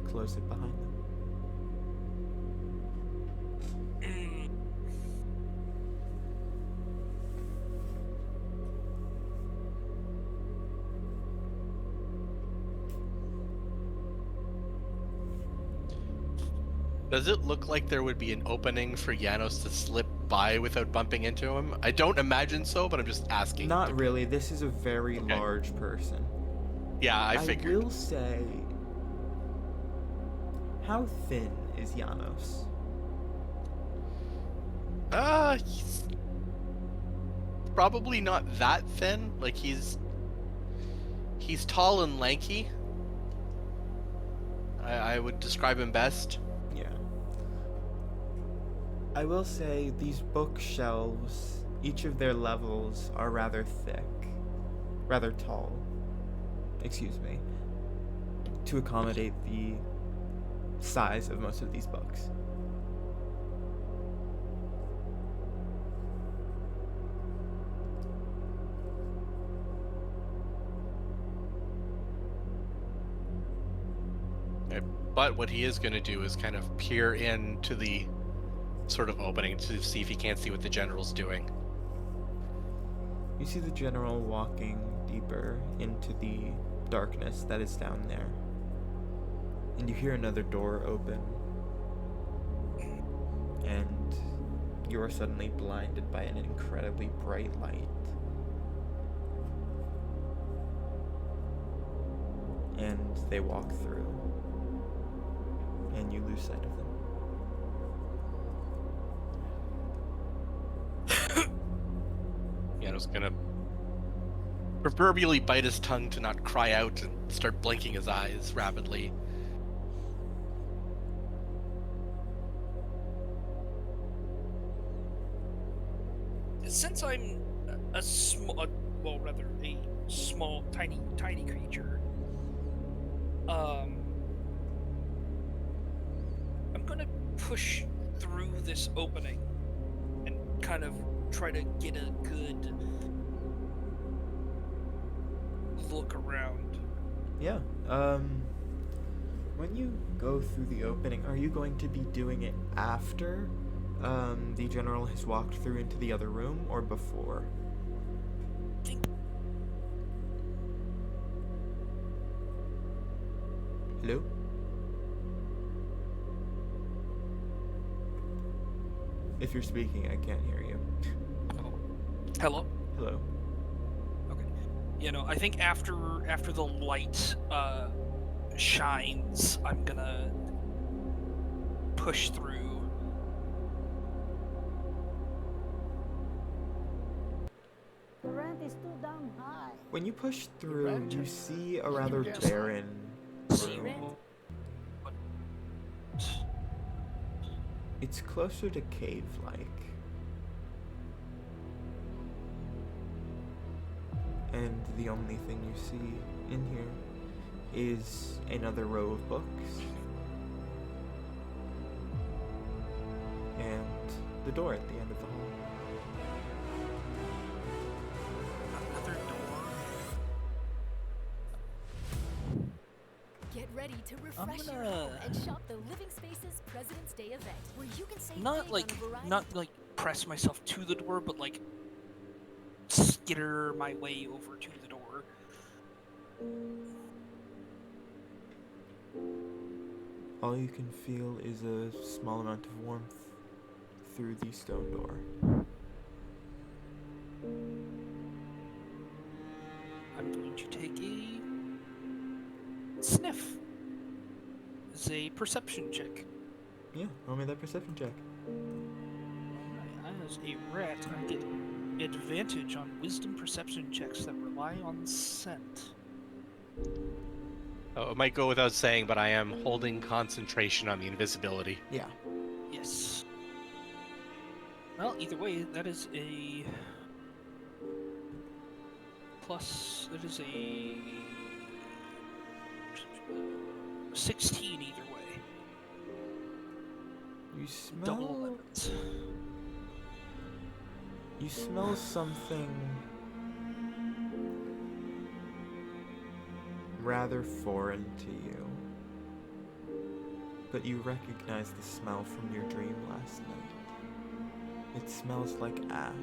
close it behind them. Does it look like there would be an opening for Janos to slip by without bumping into him? I don't imagine so, but I'm just asking. Not really. This is a very Okay. large person. Yeah, I figured. will say, how thin is Janos? He's probably not that thin. Like he's tall and lanky. I would describe him best. Yeah. I will say these bookshelves, each of their levels are rather tall, excuse me, to accommodate the size of most of these books. But what he is going to do is kind of peer into the sort of opening to see if he can't see what the general's doing. You see the general walking deeper into the darkness that is down there. And you hear another door open. And you are suddenly blinded by an incredibly bright light. And they walk through. And you lose sight of them. Janos gonna proverbially bite his tongue to not cry out and start blinking his eyes rapidly. Since I'm a small, well, rather a small, tiny creature, I'm gonna push through this opening and kind of try to get a good look around. Yeah. When you go through the opening, are you going to be doing it after the general has walked through into the other room, or before? Hello? If you're speaking, I can't hear you. Oh. Hello? Hello? Okay. You know, I think after the light shines, I'm gonna push through. The rent is too damn high. When you push through, rent? you see a rather Yes. barren room. It's closer to cave-like. And the only thing you see in here is another row of books. And the door at the end of the hall. Another door. Get ready to refresh your gonna- home and shop the Living Spaces President's Day event, where you can save Not big like on a variety not like press myself to the door, but like skitter my way over to the door. All you can feel is a small amount of warmth through the stone door. I'm going to take a sniff. It's a perception check. Yeah, roll me that perception check. As a rat, I get advantage on wisdom perception checks that rely on scent. Oh, it might go without saying, but I am holding concentration on the invisibility. Yeah. Yes. Well, either way, that is a plus. That is a 16 either way. You smell. Double 11s. You smell something rather foreign to you, but you recognize the smell from your dream last night. It smells like ash.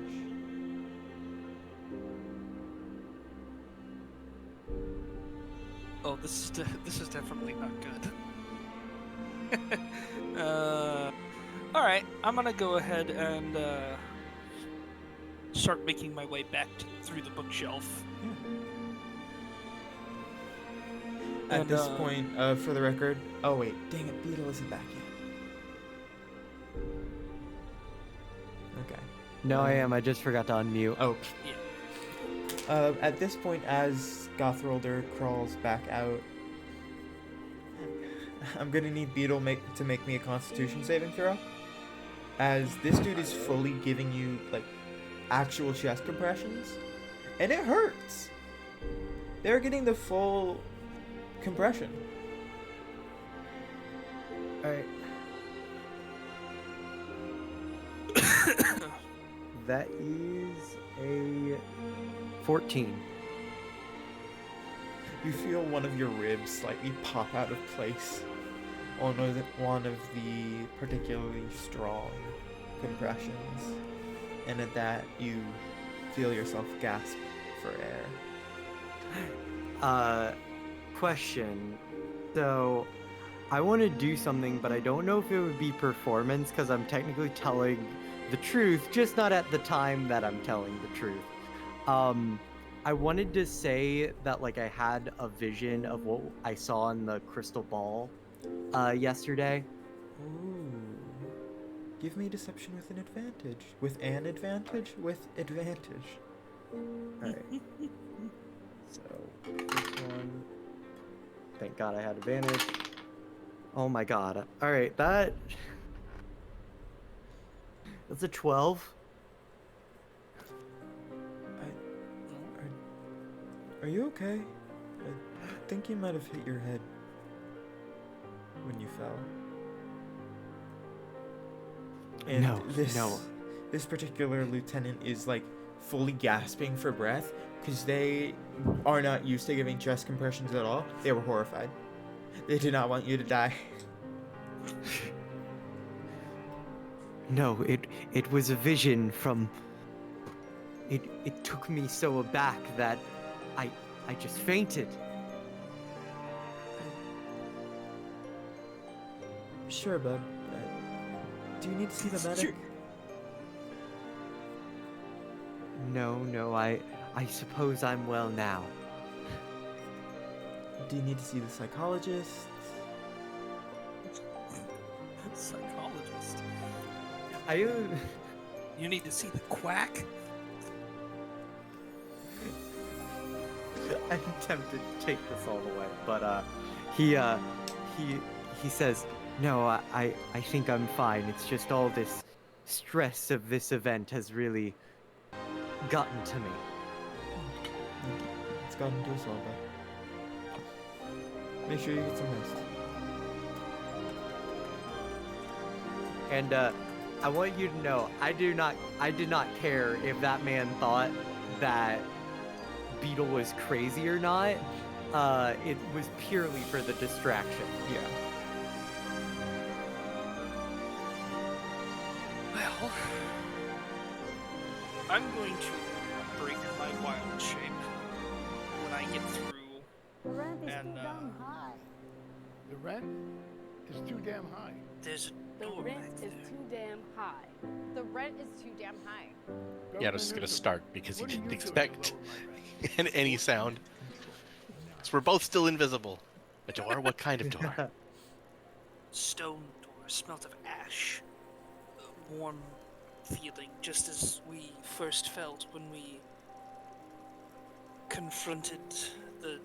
Oh, this is definitely not good. All right, I'm gonna go ahead and start making my way back through the bookshelf. At And, this point, for the record, oh wait, dang it, Beetle isn't back yet. Okay. No, I am. I just forgot to unmute. Oh. Yeah. At this point, as Gothrolder crawls back out, I'm gonna need Beetle to make me a Constitution saving throw, as this dude is fully giving you like actual chest compressions, and it hurts. They're getting the full compression. All right. That is a 14. You feel one of your ribs slightly pop out of place on one of the particularly strong compressions, and at that you feel yourself gasp for air. Question. So, I want to do something, but I don't know if it would be performance because I'm technically telling the truth, just not at the time that I'm telling the truth. I wanted to say that like I had a vision of what I saw in the crystal ball yesterday. Ooh. Give me deception with an advantage. With an advantage? With advantage. Alright. So, this one. Thank God I had advantage. Oh my god. Alright, that's a 12. Are you okay? I think you might have hit your head when you fell. And No. this particular lieutenant is like fully gasping for breath because they are not used to giving chest compressions at all. They were horrified. They did not want you to die. No, it was a vision from... It took me so aback that I just fainted. Sure, bud. Do you need to see the medic? No, I suppose I'm well now. Do you need to see the psychologist? Psychologist. You need to see the quack? I'm tempted to take this all the way, but he says, no, I think I'm fine. It's just all this stress of this event has really gotten to me. It's gotten to us all, bud. Make sure you get some rest. And I want you to know, I did not care if that man thought that Beetle was crazy or not. it was purely for the distraction. Yeah. Well, I'm going to break my wild shape when I get through. The rent is And, too damn high. The rent is too damn high. There's a The door rent back is there. too damn high. The rent is too damn high. Janos is going to start because he What are you didn't doing to expect lower my rent? any sound. So we're both still invisible. A door? What kind of door? Stone door, smelt of ash. A warm feeling, just as we first felt when we confronted the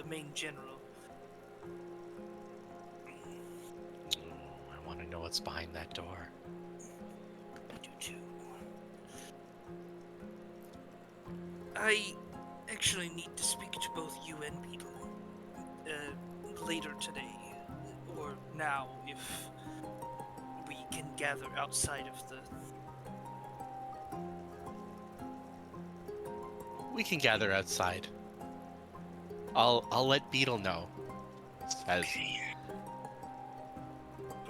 main general. I want to know what's behind that door. I do too. I actually need to speak to both you and Beetle later today, or now, if we can gather outside of the. We can gather outside. I'll let Beetle know. As,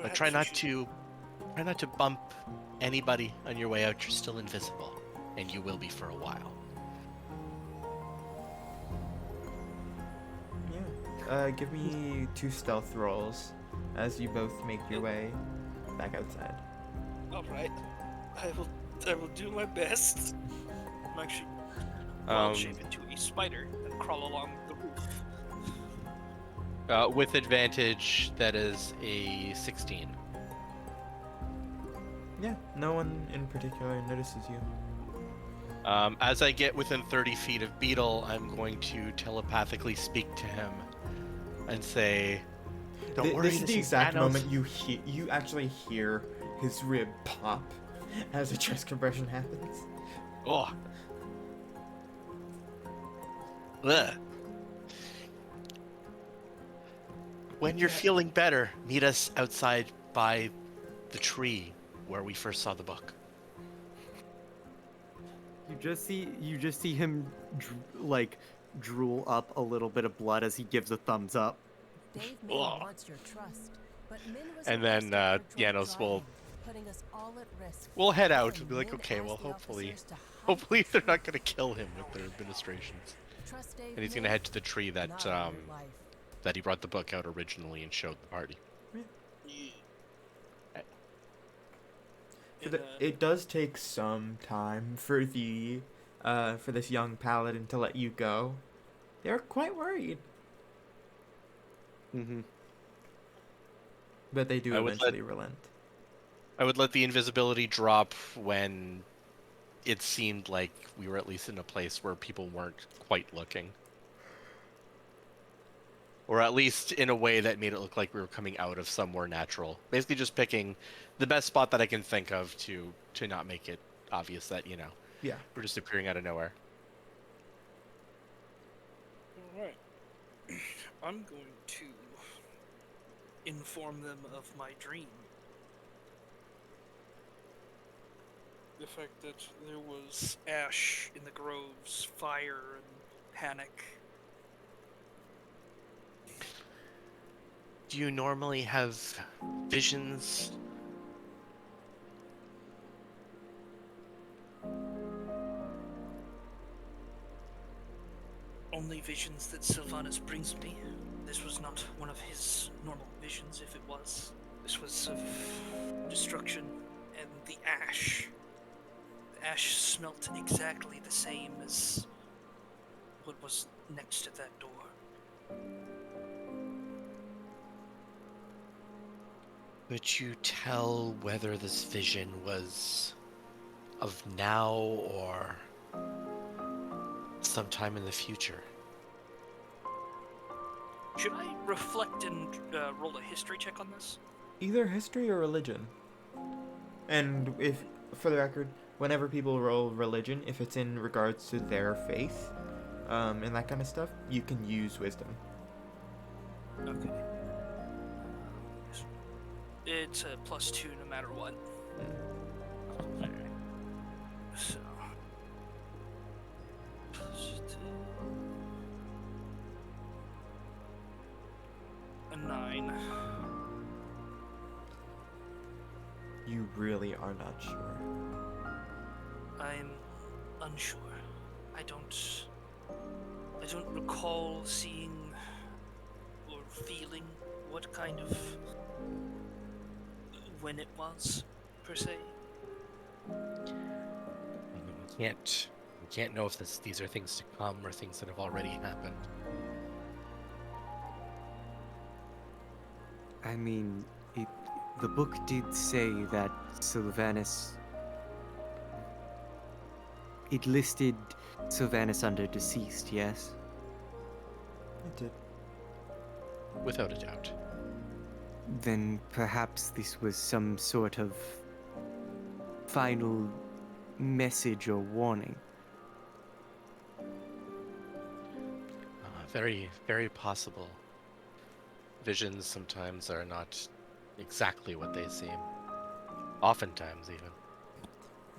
but try not to bump anybody on your way out. You're still invisible, and you will be for a while. Yeah. Give me 2 stealth rolls as you both make your way back outside. All right, I will do my best. I'm actually wild shape into a spider and crawl along the roof. With advantage, that is a 16. Yeah, no one in particular notices you. As I get within 30 feet of Beetle, I'm going to telepathically speak to him and say, "Don't worry, This is the exact Janos." moment you actually hear his rib pop as a chest compression happens. Oh. Ugh. When you're feeling better, meet us outside by the tree where we first saw the book. You just see him drool up a little bit of blood as he gives a thumbs up. Dave Min wants your trust, but Min was And then arrested for drunk Janos will driving, putting us all at risk. we'll head out And and be like, Min okay, well, asked the hopefully officers to hide hopefully the they're truth. not going to kill him with their administrations. Trust Dave And he's going Min, to head to the tree that not your life. that he brought the book out originally and showed the party. It does take some time for this young paladin to let you go. They're quite worried. Mm-hmm. But they do I would eventually relent. I would let the invisibility drop when it seemed like we were at least in a place where people weren't quite looking. Or at least in a way that made it look like we were coming out of somewhere natural. Basically just picking the best spot that I can think of to not make it obvious that, Yeah. we're just appearing out of nowhere. Alright. I'm going to inform them of my dream. The fact that there was ash in the groves, fire, and panic. Do you normally have visions? Only visions that Sylvanus brings me. This was not one of his normal visions, if it was. This was of destruction and the ash. The ash smelt exactly the same as what was next to that door. Could you tell whether this vision was of now or sometime in the future? Should I reflect and roll a history check on this? Either history or religion. And if, for the record, whenever people roll religion, if it's in regards to their faith, and that kind of stuff, you can use wisdom. Okay. It's a +2 no matter what. Alright. So. +2. really are not sure. I'm unsure. I don't recall seeing or feeling what kind of when it was per se. We can't know if these are things to come or things that have already happened. I mean, the book did say that Sylvanus. It listed Sylvanus under deceased, yes? It did. Without a doubt. Then perhaps this was some sort of final message or warning. Very, very possible. Visions sometimes are not exactly what they seem. Oftentimes, even.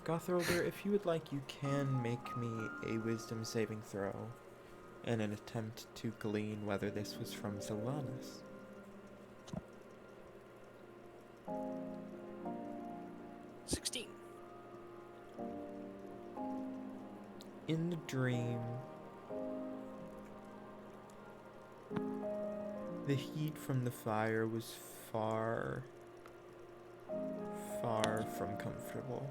Gothrolder, if you would like, you can make me a wisdom saving throw in an attempt to glean whether this was from Sylvanus. 16. In the dream, the heat from the fire was far, far from comfortable.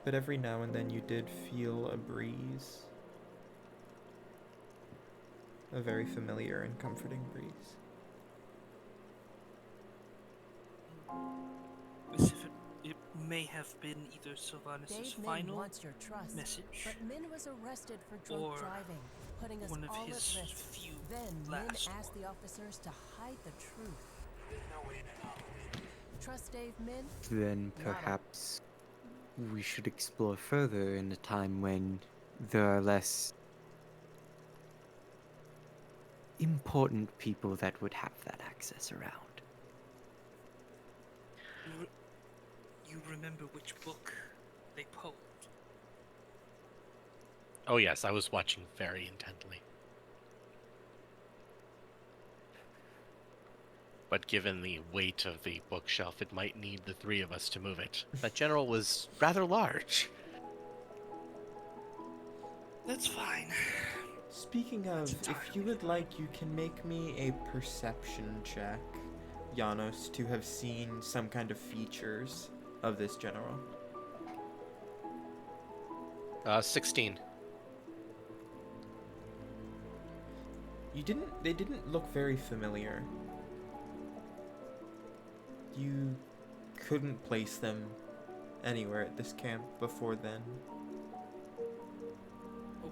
But every now and then you did feel a breeze. A very familiar and comforting breeze. As if it may have been either Sylvanus' Dave Min final wants your trust, message but Min was arrested for drunk or driving, putting us one of all his at risk. few Then Min last asked the officers to hide the truth. Trust Dave Min? Then Not all. perhaps we should explore further in a time when there are less important people that would have that access around. You remember which book they pulled? Oh yes, I was watching very intently. But given the weight of the bookshelf, it might need the three of us to move it. That general was rather large. That's fine. Speaking of, if you would like, you can make me a perception check, Janos, to have seen some kind of features of this general. 16. They didn't look very familiar. You couldn't place them anywhere at this camp before then. Well,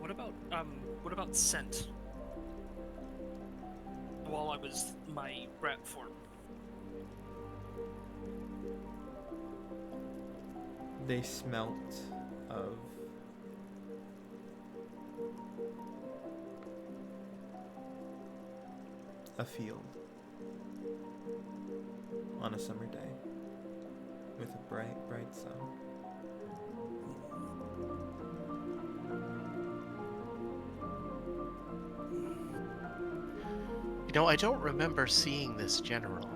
what about scent? While I was my rat form. They smelt of a field on a summer day with a bright, bright sun. You know, I don't remember seeing this general.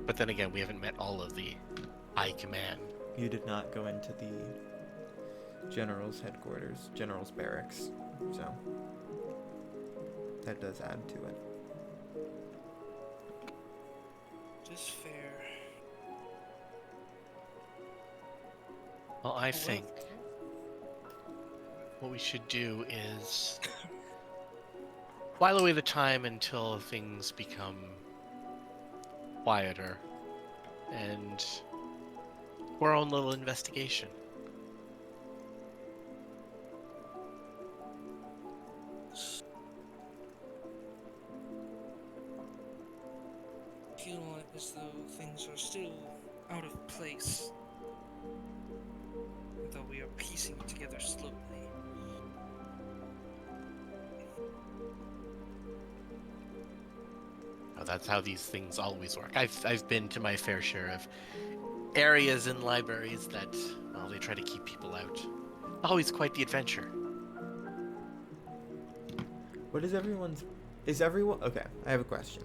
But then again, we haven't met all of the high command. You did not go into the general's headquarters, general's barracks, so that does add to it. Just fair. Well, I think what we should do is while away the time until things become quieter and do our own little investigation. Feel like as though things are still out of place. Though we are piecing it together slowly. Oh, that's how these things always work. I've been to my fair share of areas in libraries that, well, they try to keep people out. Always quite the adventure. What is everyone's... Is everyone... Okay, I have a question.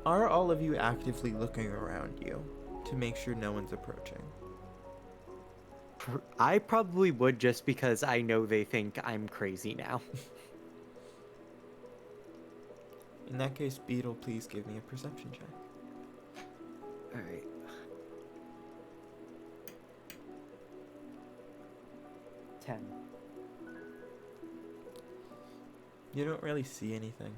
Are all of you actively looking around you to make sure no one's approaching? I probably would, just because I know they think I'm crazy now. In that case, Beetle, please give me a perception check. Alright. 10. You don't really see anything.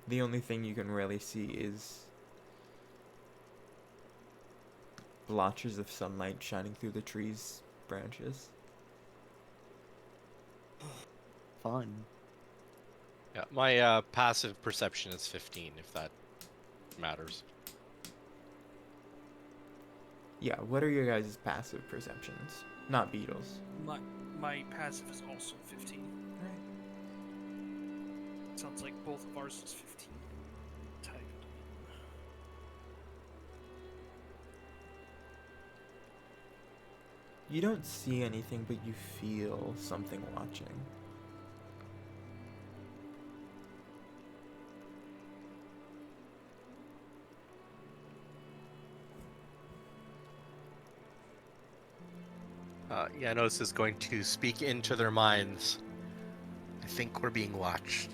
The only thing you can really see is blotches of sunlight shining through the trees' branches. Fun. Yeah, my passive perception is 15, if that matters. Yeah, what are your guys' passive perceptions? Not Beetles. My passive is also 15. Right. Sounds like both of ours is 15. Typed. You don't see anything, but you feel something watching. Janos is going to speak into their minds. I think we're being watched.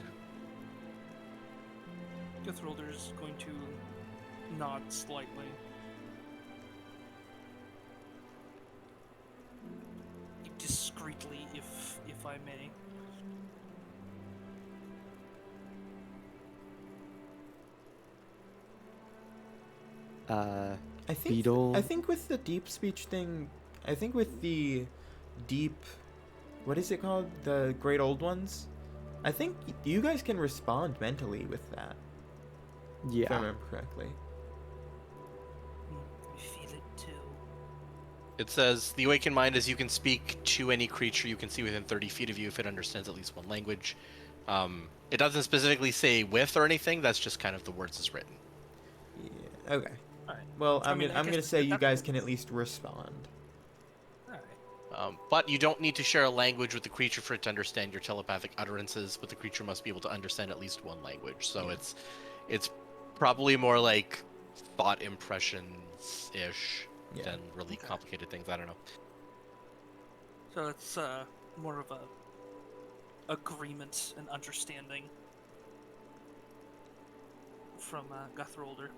Guthrolder is going to nod slightly. Discreetly, if I may. I think Beetle. I think with the deep speech thing, I think with the deep, what is it called? The Great Old Ones? I think you guys can respond mentally with that. If I Yeah. remember correctly. I feel it too. It says, the awakened mind is you can speak to any creature you can see within 30 feet of you if it understands at least one language. It doesn't specifically say with or anything, that's just kind of the words as written. Yeah. Okay. Alright. Well, I I'm mean, gonna I I'm guess gonna say you that- guys can at least respond. Alright. But you don't need to share a language with the creature for it to understand your telepathic utterances, but the creature must be able to understand at least one language. So it's probably more like thought impressions-ish than really complicated things. I don't know. So it's more of a agreement and understanding from Guthrolder.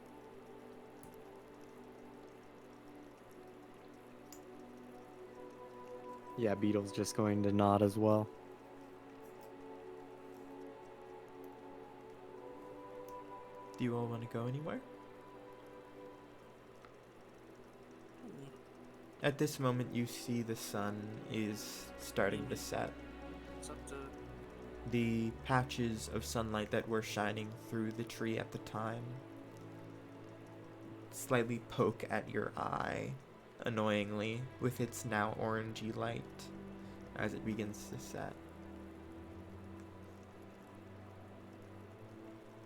Yeah, Beetle's just going to nod as well. Do you all want to go anywhere? At this moment, you see the sun is starting to set. It's up to The patches of sunlight that were shining through the tree at the time slightly poke at your eye, annoyingly, with its now orangey light as it begins to set.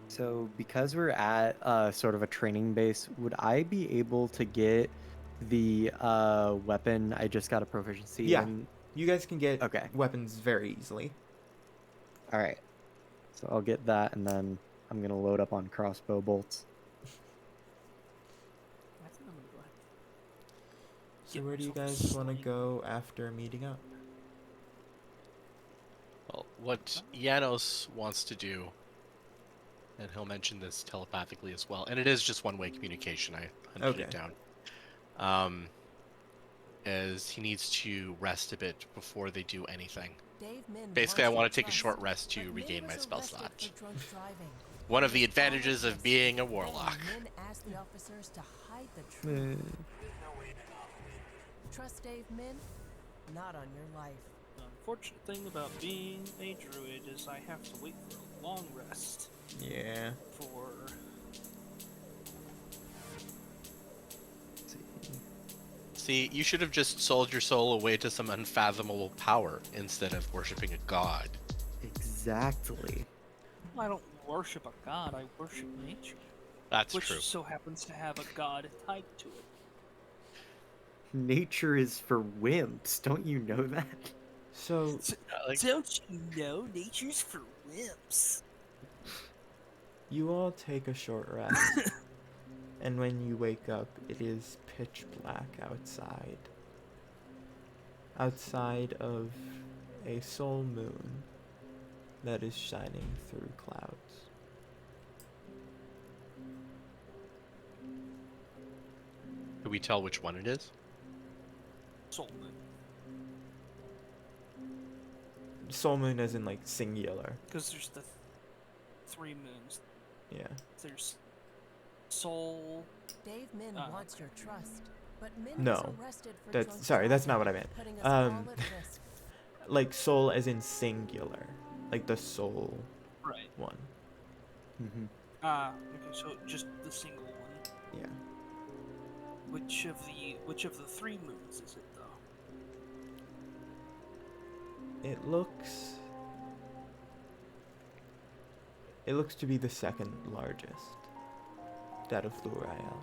So, because we're at sort of a training base, would I be able to get the weapon I just got a proficiency Yeah. in? You guys can get Okay. weapons very easily. Alright. So I'll get that, and then I'm going to load up on crossbow bolts. I think I'm gonna go ahead. So Get where do you myself guys want to sling. go after meeting up? Well, what Janos wants to do, and he'll mention this telepathically as well, and it is just one-way communication, I hunted it Okay. down, is he needs to rest a bit before they do anything. Dave Min Basically, I wants want your to take a trust, short rest to but Min regain my was spell arrested slot. for drunk driving. One of When the his father advantages of was being a arrested, warlock. Min asked the officers to hide the truth. Trust Dave Min? Not on your life. The unfortunate thing about being a druid is I have to wait for a long rest Yeah. for See, you should have just sold your soul away to some unfathomable power instead of worshipping a god. Exactly. I don't worship a god, I worship nature. That's which true. so happens to have a god tied to it. Nature is for wimps. Don't you know that? So, Don't you know nature's for wimps? You all take a short rest, and when you wake up, it is pitch black outside. Outside of a full moon that is shining through clouds. Can we tell which one it is? Soul Moon. Soul moon as in like singular. Because there's the three moons. Yeah. There's Soul. Dave Min wants your trust, but Min No. was arrested for That's drunk sorry, that's not what I driving, meant. putting us all at risk. Like soul as in singular. Like the soul Right. one. Mm-hmm. Okay, so just the single one. Yeah. Which of the three moons is it though? It looks to be the second largest. That of Lurael,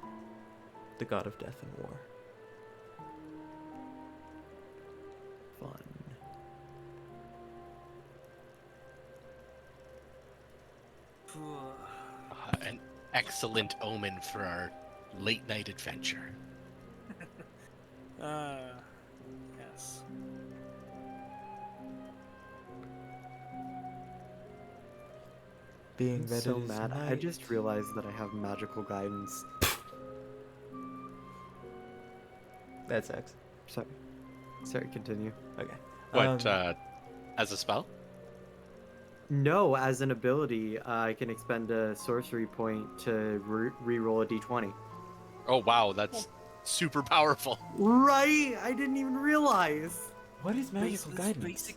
the god of death and war. Fun. An excellent omen for our late night adventure. Yes. Being I'm that so it is mad. I night- just realized that I have magical guidance. That's X. Sorry, continue. Okay. What, as a spell? No, as an ability, I can expend a sorcery point to re-roll a d20. Oh wow, that's super powerful. Right? I didn't even realize. What is magical guidance?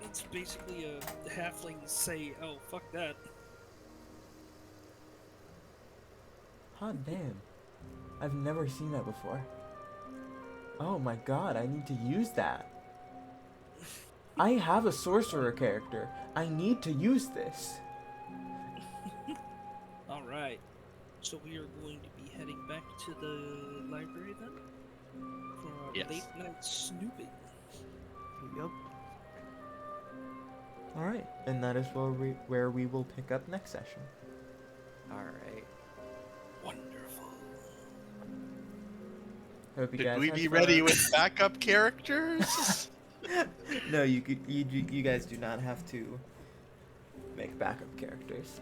It's basically a halfling say, "Oh fuck that." Hot damn. I've never seen that before. Oh my god, I need to use that. I have a sorcerer character. I need to use this. All right. So we are going to be heading back to the library then for our Yes. late night snooping. Yep. Alright, and that is where we will pick up next session. Alright. Wonderful. Hope you Should guys we had be fun. ready with backup characters? No, you guys do not have to make backup characters.